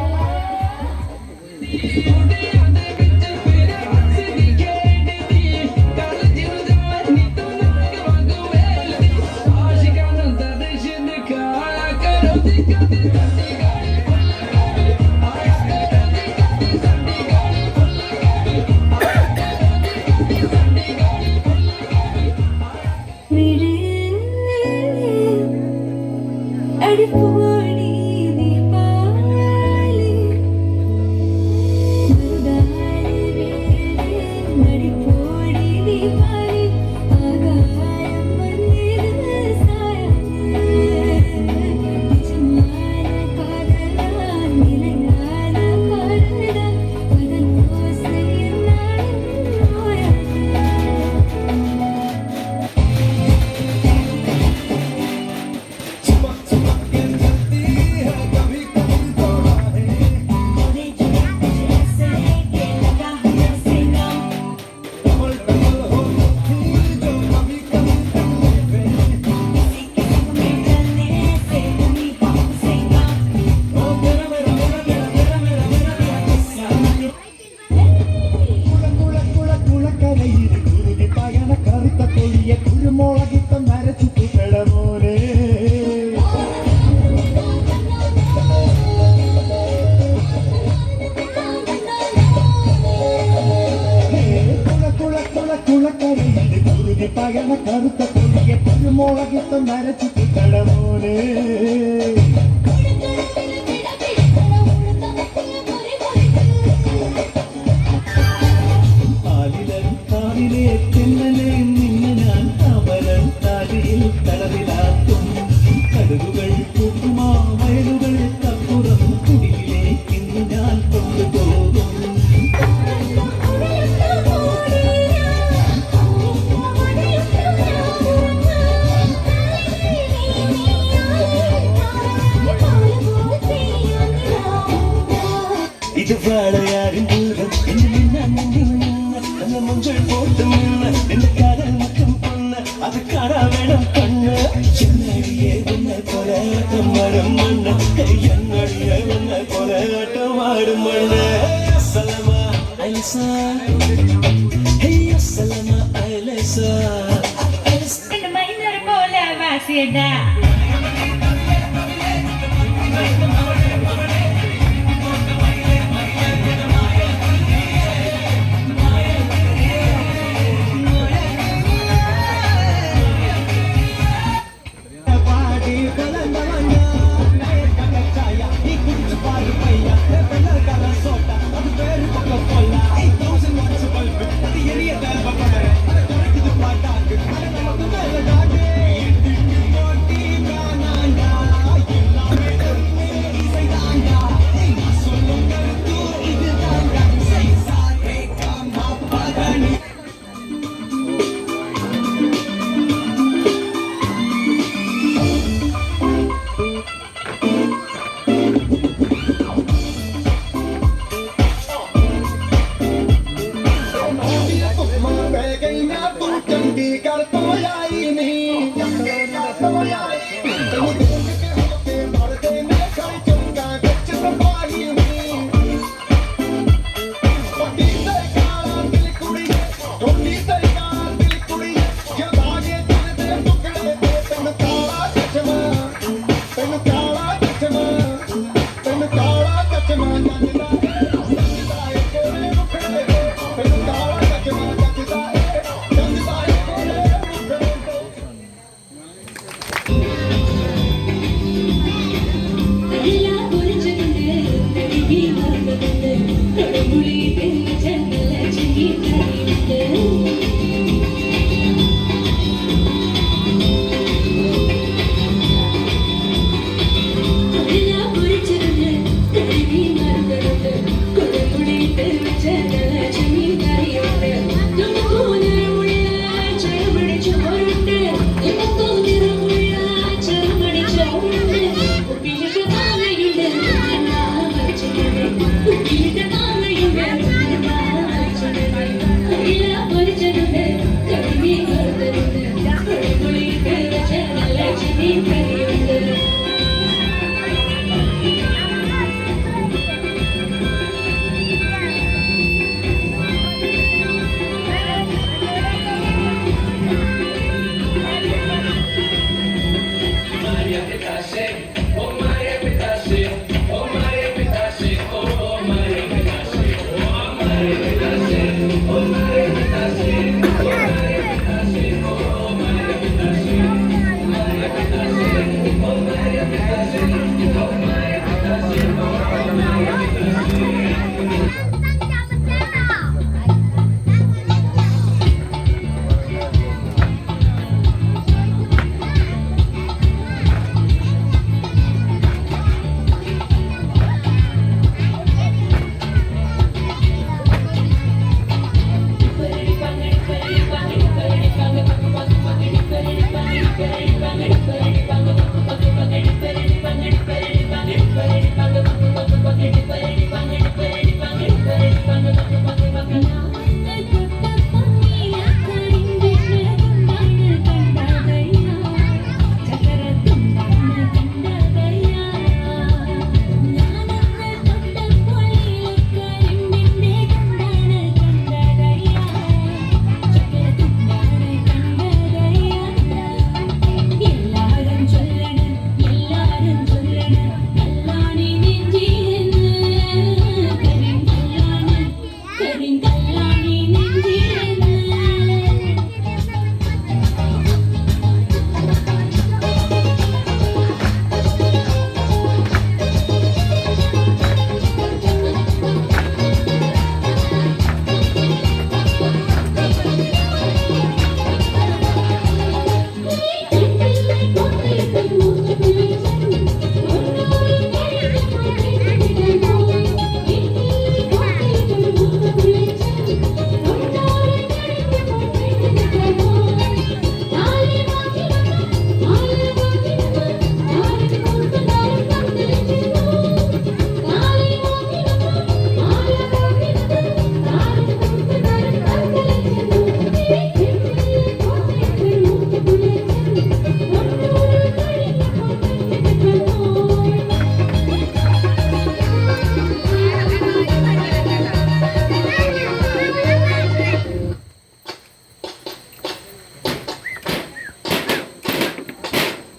കറുത്ത കൊടിയെ കുരുമുളകിട്ട് നരച്ചു കിട്ടടമോനെ കാവിലെ തെന്നലെയും നിന്നെ ഞാൻ കമലം താലിയിൽ തളവിലാക്കും കടുകുകൾ പൂക്കുമാ വയലുകൾക്കപ്പുറം കുടിയിലേക്ക് ഇന്ന് ഞാൻ കൊണ്ടുപോകും ഇത് വാളയാരും ദൂരം എന്റെ മഞ്ചൾ പോട്ട് നിന്ന് എന്റെ കാതൽ മുറ്റും പൊന്ന് അത് കാണാൻ വേണം കണ്ണ് എന്നടിയെ വന്ന കൊലയാട്ടം മരം മണ്ണ് കയ്യങ്ങടിയെ വന്ന കൊലയാട്ടം ആടും മണ്ണ് സലമ ഐസ സലമ ഐലസ പോലെ വാസിയടാ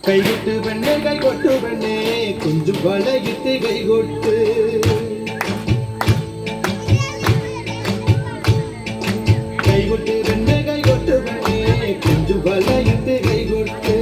കൈകൊട്ട് പെണ്ണെ കൈകൊട്ടു പെണ്ണെ കുഞ്ചും വളയിട്ട് കൈകൊട്ട് കൈകൊട്ട് പെണ്ണെ കൈകൊട്ടു പെണ്ണെ കുഞ്ചും വളയിട്ട് കൈകൊട്ട്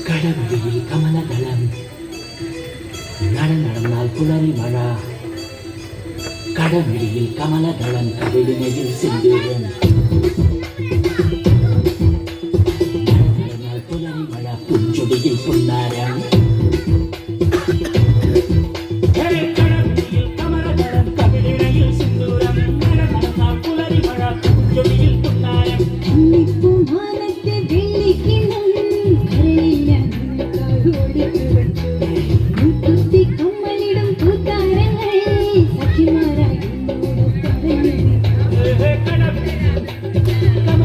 കടവിൽ കമലദളം നടന്നാൽ പുലരി മഴ കടവിളിയിൽ കമലദളം കവിളിനയിൽ സിന്ദൂരം നടന്നാൽ പുലരി മഴ പുഞ്ചുടിയിൽ പുന്നാരം Come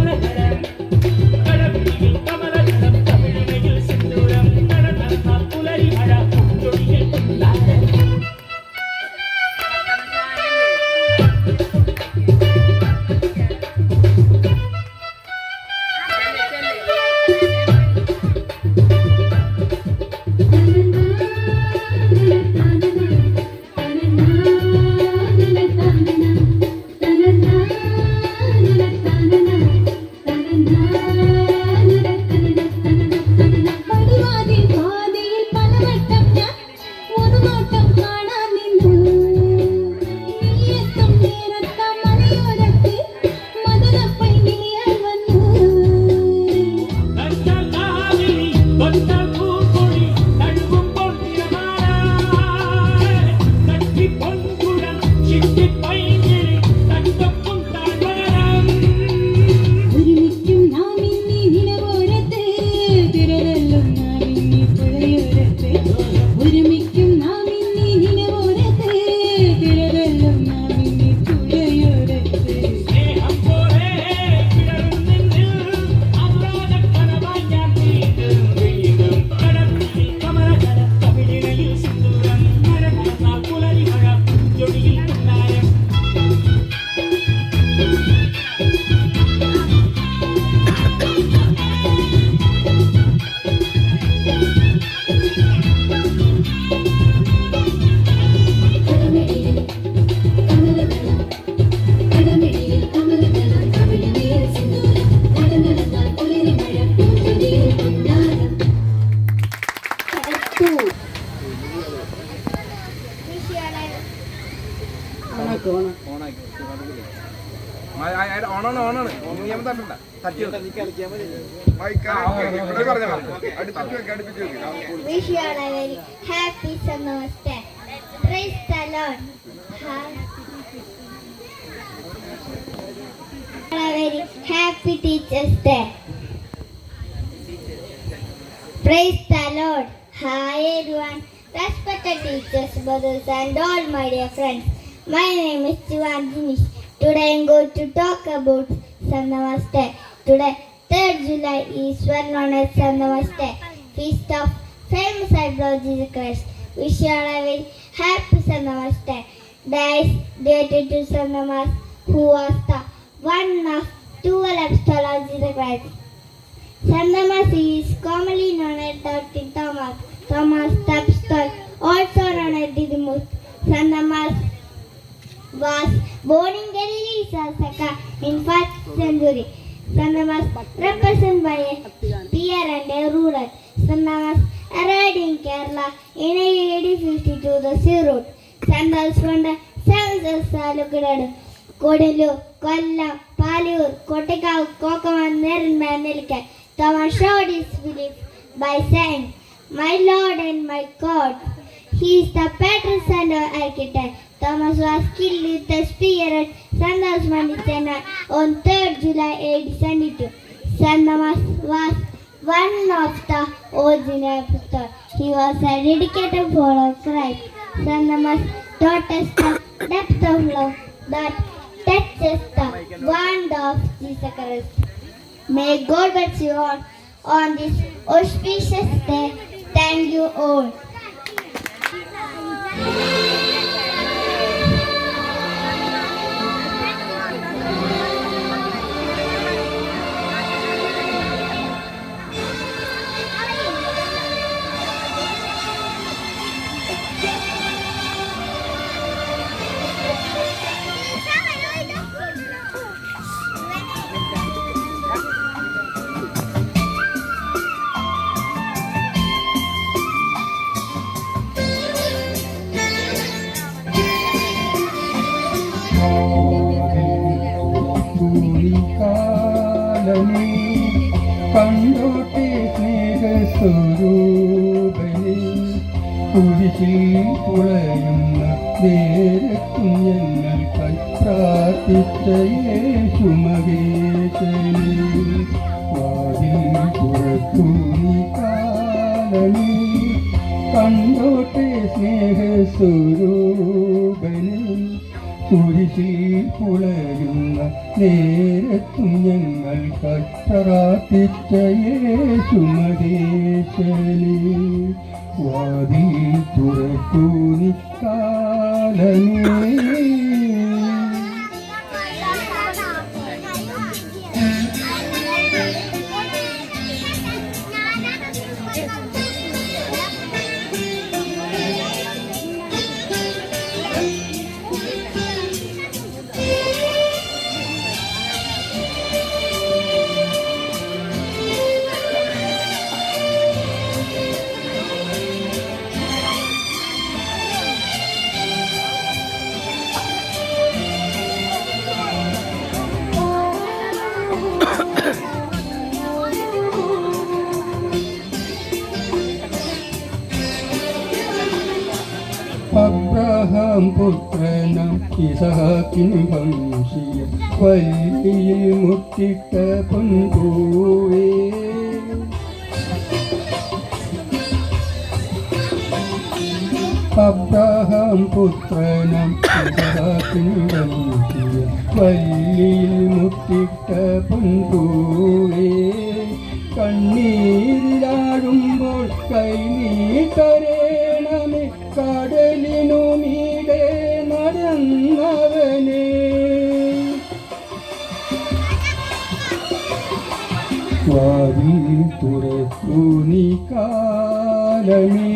Wish you all a very happy Namaste. Praise the Lord. A very happy Teachers' Day. Praise the Lord. Hi everyone, respected teachers, brothers and all my dear friends. My name is Jivan Jinish. Today I am going to talk about Namaste. Today, 3rd July is well known as Namaste, feast of famous Lord Jesus Christ. Wish you all a very happy Namaste. Day is dedicated to Saint Thomas, who was the one of 12 apostles of Jesus Christ. Saint Thomas is commonly known as Doubting Thomas, Thomas the Apostle, also known as Didymus. Saint Thomas was born in Galilee, Sasaka, in 1st century. Saint Thomas represented by a spear and a ruler. Saint Thomas arrived in Kerala in AD 52 the sea route. Saint Thomas found 7 located Kodalur, Kollam, Palur, Kottayam, Kokkavam, Neraman, Nilkai. Thomas showed his belief by saying, "My Lord and my God." He is the patron saint of architect. Thomas was killed with a spear at St. Thomas Monastery on 3rd July 1872. St. Thomas was one of the original apostles. He was a dedicated follower of Christ. St. Thomas taught us the depth of love that touches the wand of Jesus Christ. May God bless you all on this auspicious day. Thank you all. കണ്ടോട്ടെ സ്നേഹസ്വരൂപനെ കുരിശിൽ പുളയുന്ന നേരത്തും ഞങ്ങൾക്കായി പ്രാർത്ഥിച്ച യേശുമഹേശനെ വാതിൽ തുറക്കൂ നീ കാലമേ കണ്ടോട്ടെ സ്നേഹസ്വരൂപനെ കുരിശിൽ പുളയുന്ന നേരത്തും ഞങ്ങൾക്കായി പ്രാർത്ഥിച്ച യേശുമഹേശനെ വാതിൽ തുറക്കൂ നീ കാലമേ. അബ്രഹാം പുത്രനം ഇസഹാക്കിൻ വംശീയ വല്ലിയിൽ മുട്ടിട്ട പൊൻപൂവേ അബ്രഹാം പുത്രനം ഇസഹാക്കിൻ വംശീയ വല്ലിയിൽ മുട്ടിട്ട പൊൻപൂവേ കണ്ണീരിലാടുമ്പോൾ കൈനീട്ടരേണമേ കടലിനു മീതെ നടന്നവനെ വാതിൽ തുറക്കൂ നീ കാലമേ.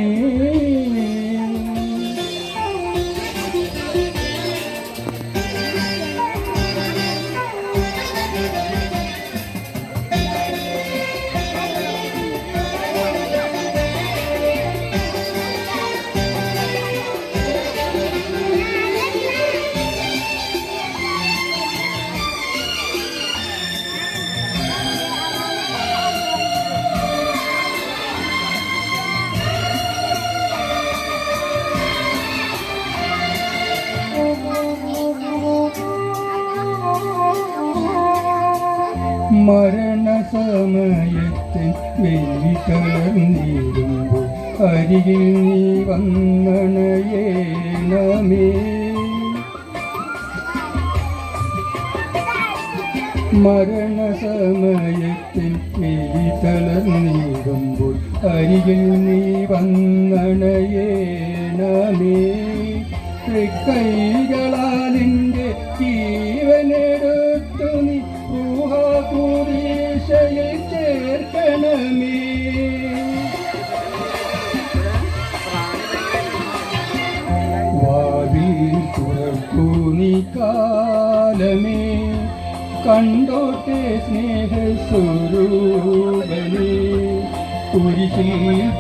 മരണസമയത്തിൽ വെള്ളി കലർന്നിരുമ്പോൾ അരികിൽ നീ വന്നണയേണമേ. മരണസമയത്തിൽ വെള്ളി കലർന്നിടുമ്പോൾ അരികിൽ നീ വന്നണയേണമേ. കൈകളാലിൻ്റെ ജീവനെടുത്തു നീ ൂഹാകുരീശയിൽ ചേർക്കണമേ. വാതിൽ തുറക്കൂ നീ കാലമേ, കണ്ടോട്ടെ സ്നേഹസ്വരൂപനേ. കുരിശിൽ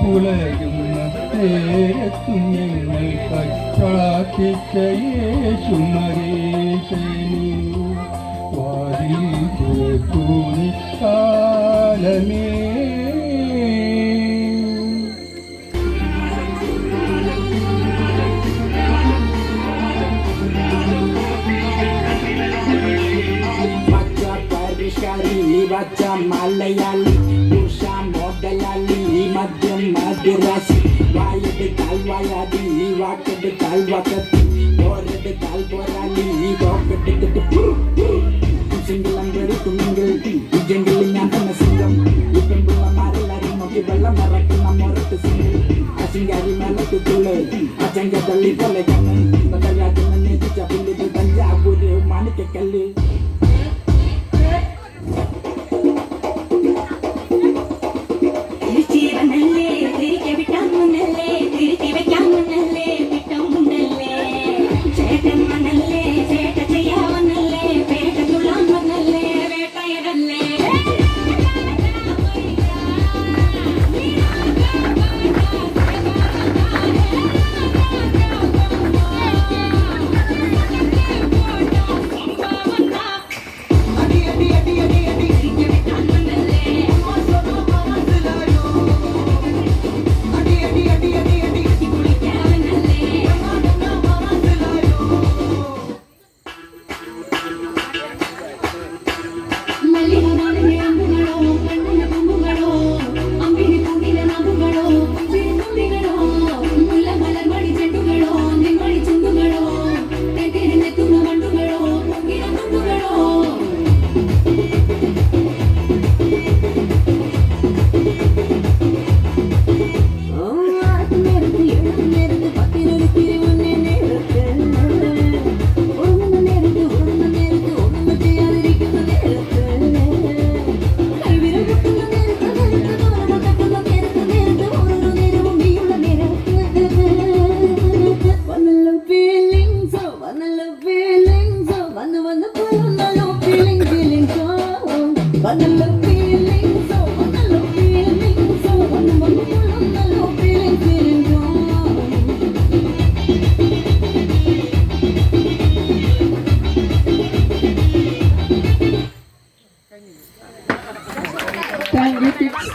പുലരുന്ന നേരത്തും ഞങ്ങൾ പ്രാർത്ഥിച്ച യേശുമരേശനേ. വാതിൽ തുറക്കൂ നീ കാലമേ. വച്ച മലയാളി ഉഷ മോഡലാളി മദ്യം മധുരാശി വായെടുത്താൽ വായാടി വാക്കെടുത്താൽ വക്കത്തി ഓരെടുത്താൽ പോരാളി തോക്കെടുത്തിട്ട് സിംഗിളം വെറുക്കുമെങ്കിൽ ഇജെങ്കിൽ ഞാൻ തന്നെ സിംഗം. ഇപ്പം പിള്ളമാരെല്ലാരും നോക്കി വെള്ളം നിറക്കുന്ന മുറത്ത് സിംഗിൾ അശിങ്കാരി മേലത്ത് തുള്ള് അച്ചങ്ക തള്ളി പോലെ കണ്ണ് കല്യാത്തിന് നേതിച്ച പുല്ലിട്ട് തഞ്ചാവൂര് മാണിക്കല്ല്.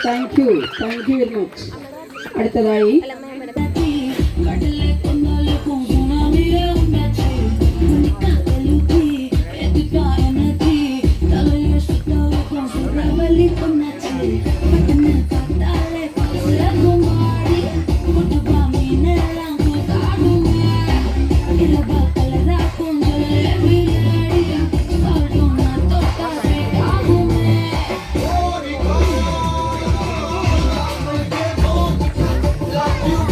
Thank you very much. അടുത്തതായി You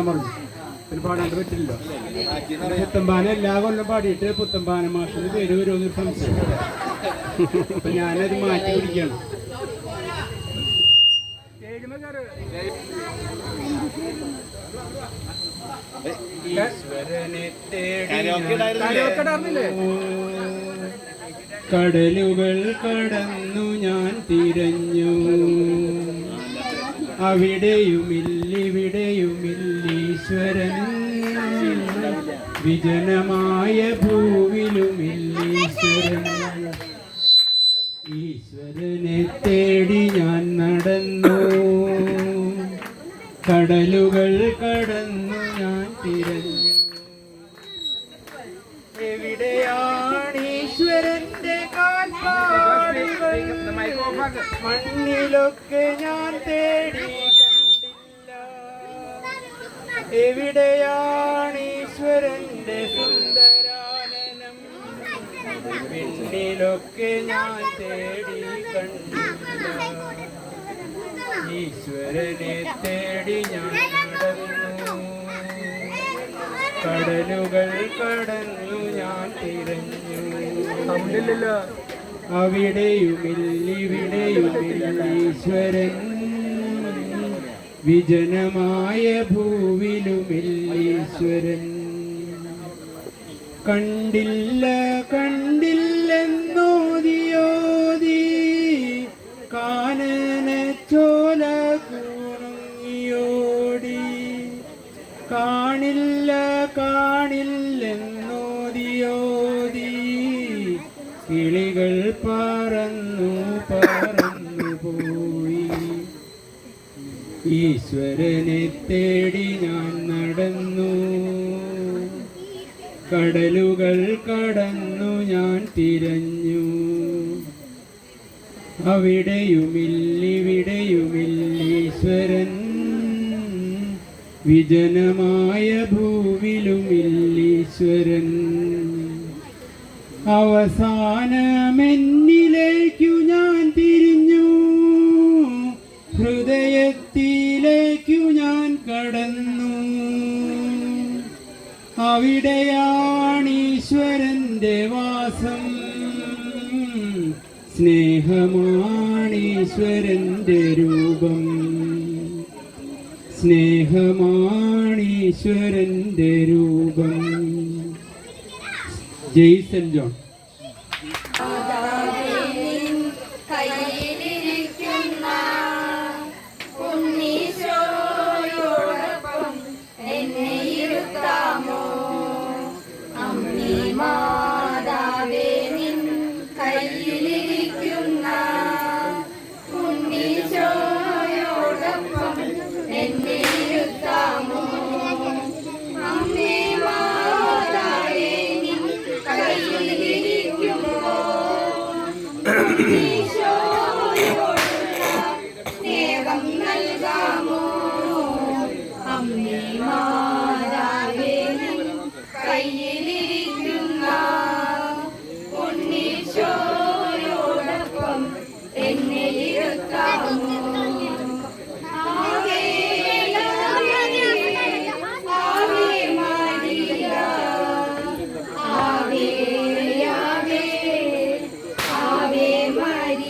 പാടാൻ പറഞ്ഞു. പിന്നെ പാടാണ്ട് പറ്റില്ലല്ലോ. പുത്തമ്പാന എല്ലാ കൊല്ലം പാടിയിട്ട് പുത്തമ്പാന മാഷിന് പേര് വരുമെന്നൊരു സംശയം. അപ്പൊ ഞാനത് മാറ്റി പിടിക്കണം. കടലുകൾ കടന്നു ഞാൻ തിരഞ്ഞു, അവിടെയുമില്ലിവിടെയുമില്ലീശ്വരൻ, വിജനമായ ഭൂവിലുമില്ലീശ്വരൻ. ഈശ്വരനെ തേടി ഞാൻ നടന്നു, കടലുകൾ കടന്നു ഞാൻ തിരഞ്ഞു. എവിടെയാണ് ഈശ്വരന്റെ കാൽപ്പാടുകൾ? മണ്ണിലൊക്കെ ഞാൻ തേടി കണ്ടില്ല. എവിടെയാണ് ഈശ്വരന്റെ സുന്ദരാനനം? പിന്നിലൊക്കെ ഞാൻ തേടി കണ്ടില്ല. ഈശ്വരനെ തേടി ഞാൻ നടന്നു, കടലുകൾ കടന്നു ഞാൻ തിരഞ്ഞു. അവിടെയുമില്ലിവിടെയുമില്ലീശ്വരൻ, വിജനമായ ഭൂവിലുമില്ലീശ്വരൻ. കണ്ടില്ല കണ്ടില്ലെന്നോതിയോതി കാനനച്ചോല കുണുങ്ങിയോടി. കാണില്ല കാണില്ലെന്നോതിയോതി കിളികൾ പറന്നു പറന്നു പോയി. ഈശ്വരനെ തേടി ഞാൻ നടന്നു, കടലുകൾ കടന്നു ഞാൻ തിരഞ്ഞു. അവിടെയുമില്ലിവിടെയുമില്ലീശ്വരൻ, വിജനമായ ഭൂവിലുമില്ലീശ്വരൻ. അവസാനമെന്നിലേക്കു ഞാൻ തിരിഞ്ഞു, ഹൃദയത്തിലേക്കു ഞാൻ കടന്നു. അവിടെയാണീശ്വരന്റെ വാസം, സ്നേഹമാണീശ്വരന്റെ രൂപം, സ്നേഹമാണീശ്വരന്റെ രൂപം. ജയ് സെന്റ് ജോൺ. കയ്യിലിരിക്കുന്ന ഉണ്ണീശോയോടൊപ്പം എന്നെ ഇരുത്താമോ? അമ്മീ മാതാവേ, നിൻ കയ്യിലിരിക്കുന്ന ഉണ്ണീശോയോടൊപ്പം എന്നെ ഇരുത്താമോ? അമ്മേ മാതാവേ, നിൻ കയ്യിലിരിക്കുമ്പോ ഈശോയോടുള്ള സ്നേഹം നൽകാമോ? അമ്മേ മാതാവേ, നിൻ കയ്യിലിരിക്കുന്ന ഉണ്ണീശോയോടൊപ്പം എന്നെ ഇരുത്താമോ? ആവേ ആവേ മരിയ, ആവേ ആവേ ആവേ മരിയ.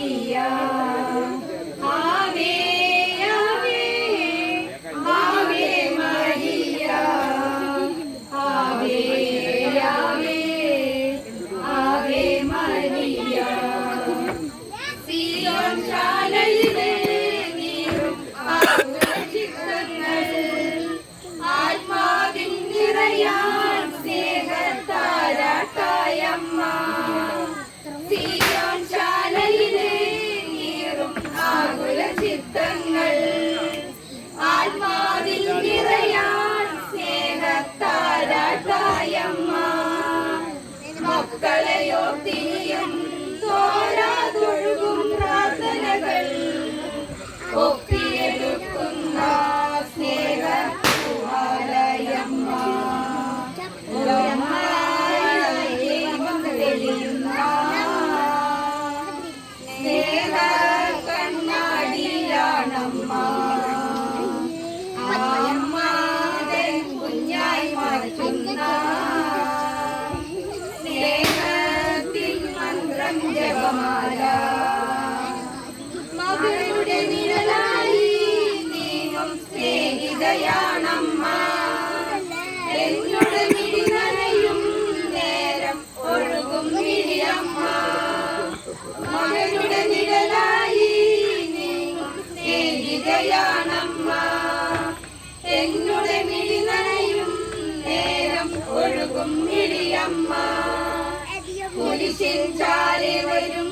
ചാരെ വരും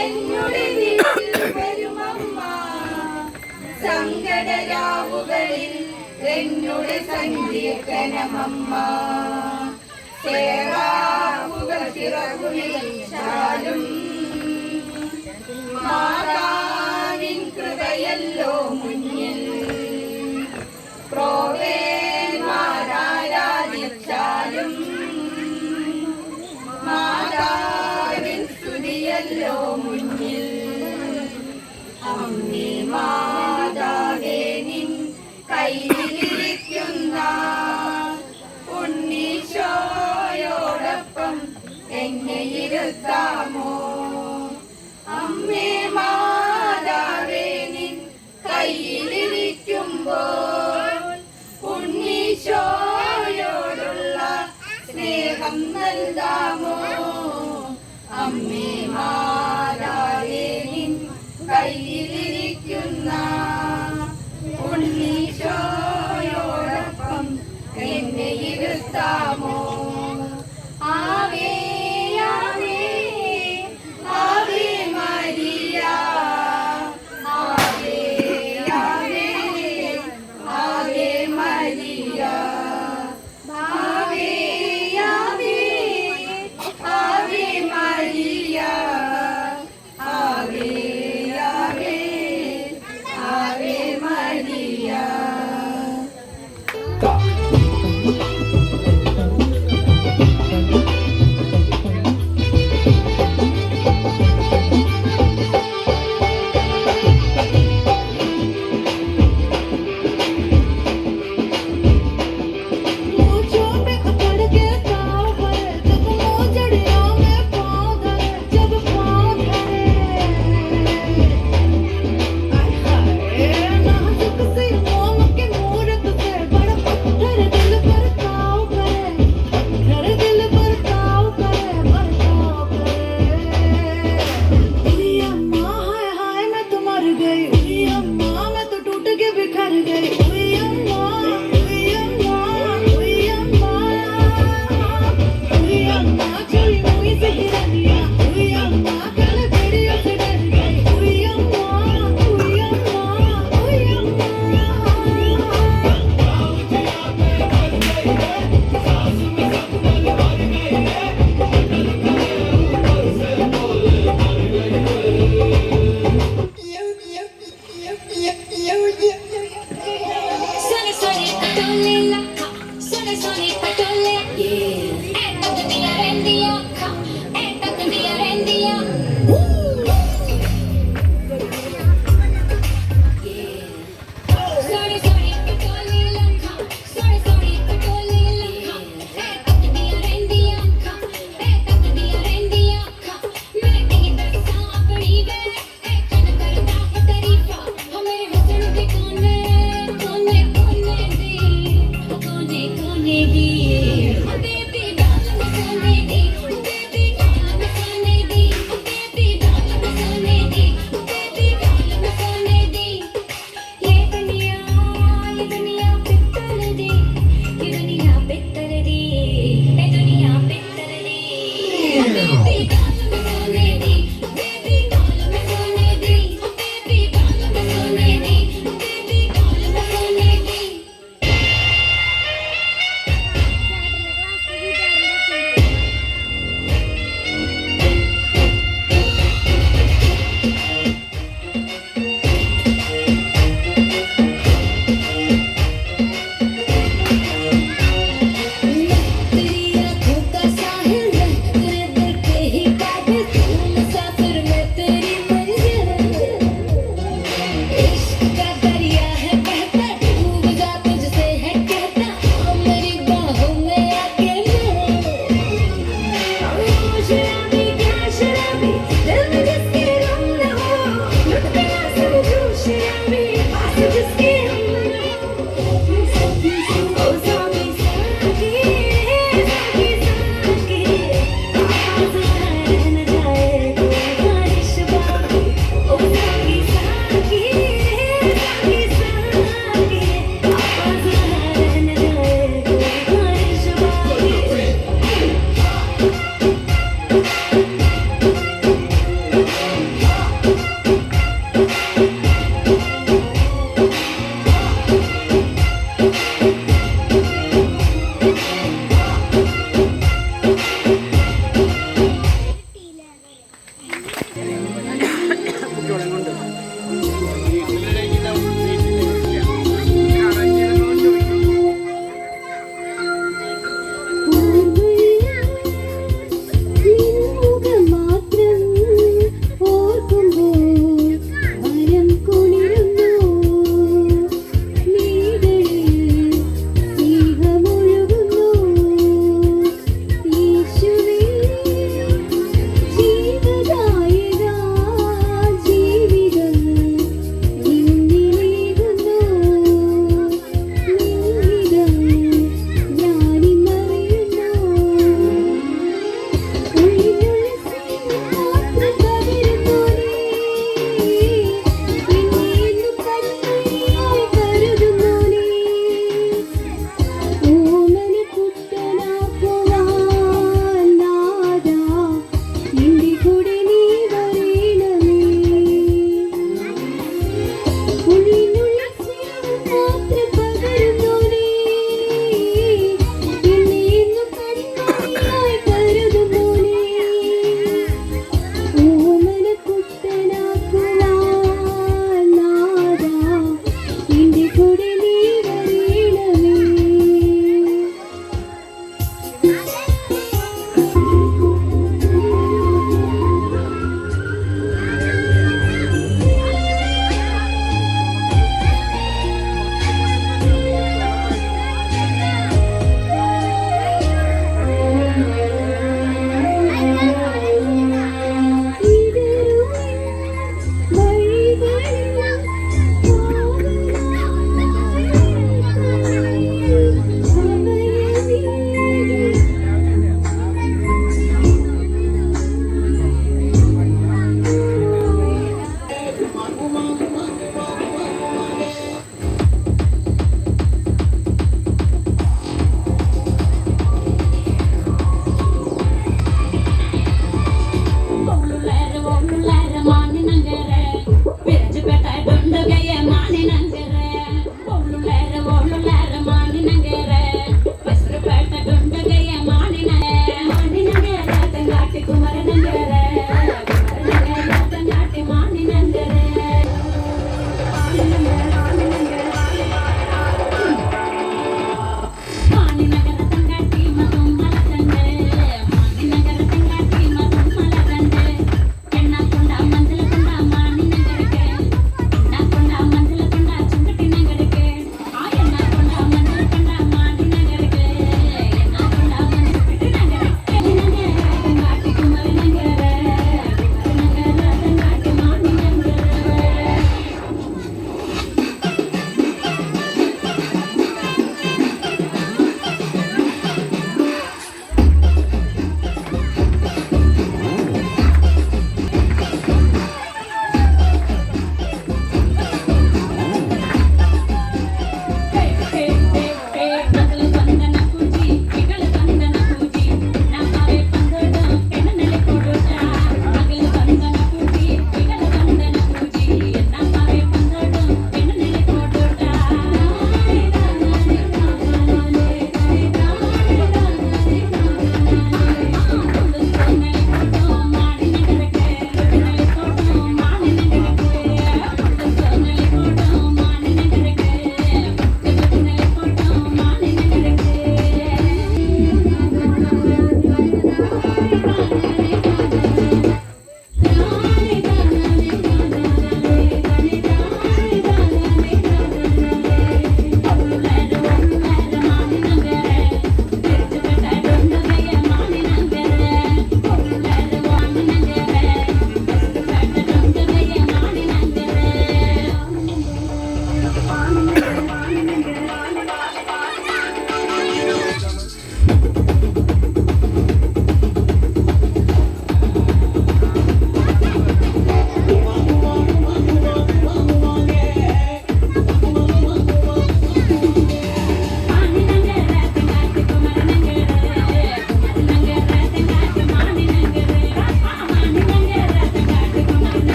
എന്നുടെ വീട്ടിൽ വരുമമ്മ സങ്കടരാവുകളിൽ എന്നുടെ സങ്കീർത്തനമമ്മ ചേറാവുകൾ ചിറകുവിളിച്ചാലും മാതാവിൻ കൃപയല്ലോ മുന്നിൽ പ്രോവേന്മാരാരാധിച്ചാലും മാതാവിൻ സ്തുതിയല്ലോ മുന്നിൽ അമ്മേ മാതാവേ നിൻ കയ്യിലിരിക്കുന്ന ഉണ്ണീശോയോടൊപ്പം എന്നെ ഇരുത്താമോ അമ്മേ മാതാവേ നിൻ കയ്യിലിരിക്കുമ്പോൾ ഉണ്ണീശോയോടുള്ള സ്നേഹം നൽകാമോ അമ്മേ മാതാവേ നിൻ കയ്യിലിരിക്കുന്ന ഉണ്ണീശോയോടൊപ്പം എന്നെ ഇരുത്താമോ ആവേ ആവേ ആവേ മരിയ ആവേ ആവേ ആവേ മരിയ ആവേ ആവേ ആവേ മരിയ ആവേ ആവേ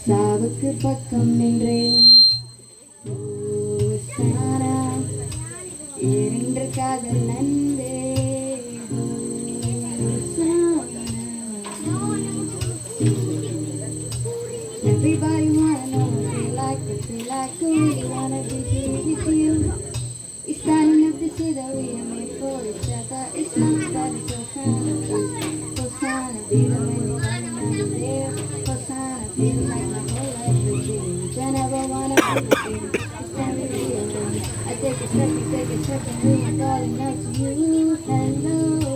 சாவுக்கு பக்கம் நின்றேன் இரண்டு காதல் நந்தே Everybody wanna know what they like, who really wanna be here with you. It's not enough to say that we are made for each other. It's not that it's Hosanna, Hosanna, be the man you want to there. Hosanna, feel like my whole life is changed. I never wanna be the same. It's time to be alone. I take a step, and we are calling out to you. Hello.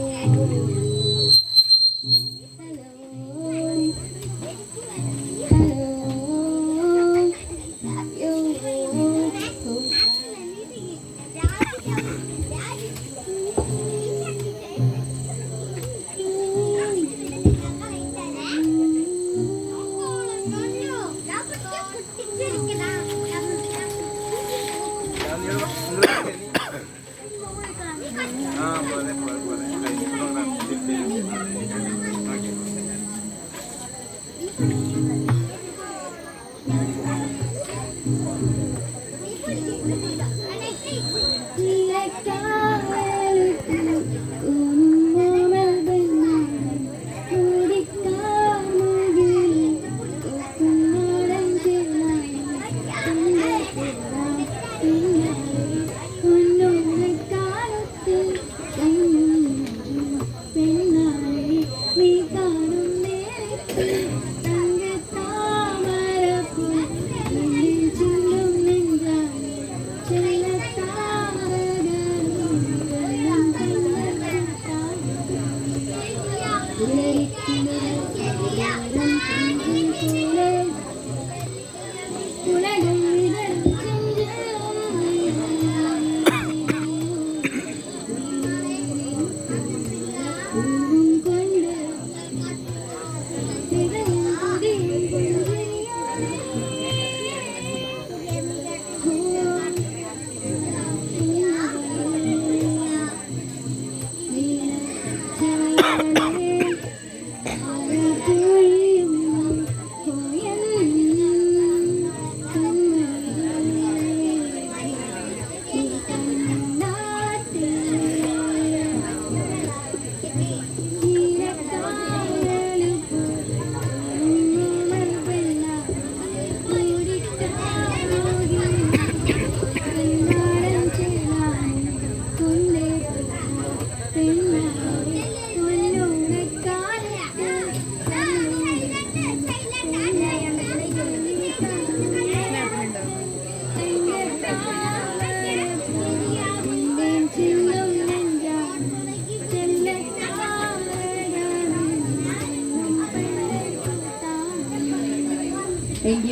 Thank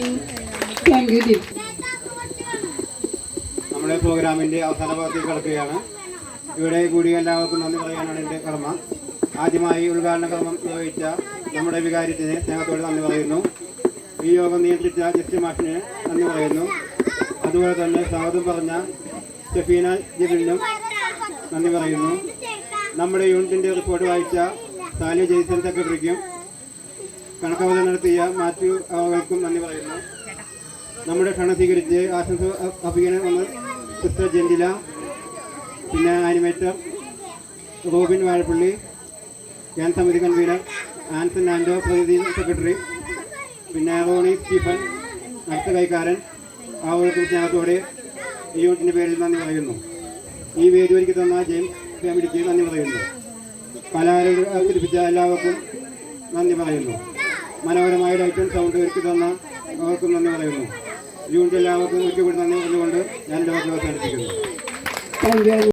you Deep. നമ്മുടെ പ്രോഗ്രാമിൻ്റെ അവസാന ഭാഗത്തേക്ക് കടക്കുകയാണ്. ഇവിടെ കൂടിയ എല്ലാവർക്കും നന്ദി പറയാനാണ് എൻ്റെ കർമ്മ. ആദ്യമായി ഉദ്ഘാടന കർമ്മം നിർവഹിച്ച നമ്മുടെ വികാരിത്തിന് സ്നേഹത്തോടെ നന്ദി പറയുന്നു. ഈ യോഗം നിയന്ത്രിച്ച ജസ്റ്റി മാഷിന് നന്ദി പറയുന്നു. അതുപോലെ തന്നെ സ്വാഗതം പറഞ്ഞ സ്റ്റെഫീന ജിബിനും നന്ദി പറയുന്നു. നമ്മുടെ യൂണിറ്റിൻ്റെ റിപ്പോർട്ട് വായിച്ച സാലിയ ജെയ്സൺ സെക്രട്ടറിക്കും കണക്കവധം നടത്തിയ മാത്യു അവർക്കും നന്ദി പറയുന്നു. നമ്മുടെ ക്ഷണം സ്വീകരിച്ച് ആശംസ അഭിനയം വന്ന സിസ്റ്റർ ജെന്റില, പിന്നെ ആനിമേറ്റർ റോബിൻ വാഴപ്പള്ളി, ഞാൻ സമിതി കൺവീനർ ആൻസൺ ആൻഡോ, പ്രതിനിധി സെക്രട്ടറി, പിന്നെ റോണി സ്റ്റീഫൻ, അടുത്ത കൈക്കാരൻ, അവർക്കും സ്നേഹത്തോടെ ഈ യൂണിറ്റിൻ്റെ പേരിൽ നന്ദി പറയുന്നു. ഈ വേദി ഒരുക്കി തന്ന ജെയിംസ് ഫാമിലിക്ക് നന്ദി പറയുന്നു. കലാകാരൻ അവതരിപ്പിച്ച എല്ലാവർക്കും നന്ദി പറയുന്നു. മനോഹരമായ ലൈറ്റും സൗണ്ട് ഒരുക്കി തന്ന അവർക്കും നന്ദി പറയുന്നു. യൂണിറ്റ് എല്ലാവർക്കും ഒരിക്കൽ കൂടി നന്ദി പറഞ്ഞുകൊണ്ട് ഞാൻ എൻ്റെ വാക്കുകൾ അവസാനിപ്പിക്കുന്നു.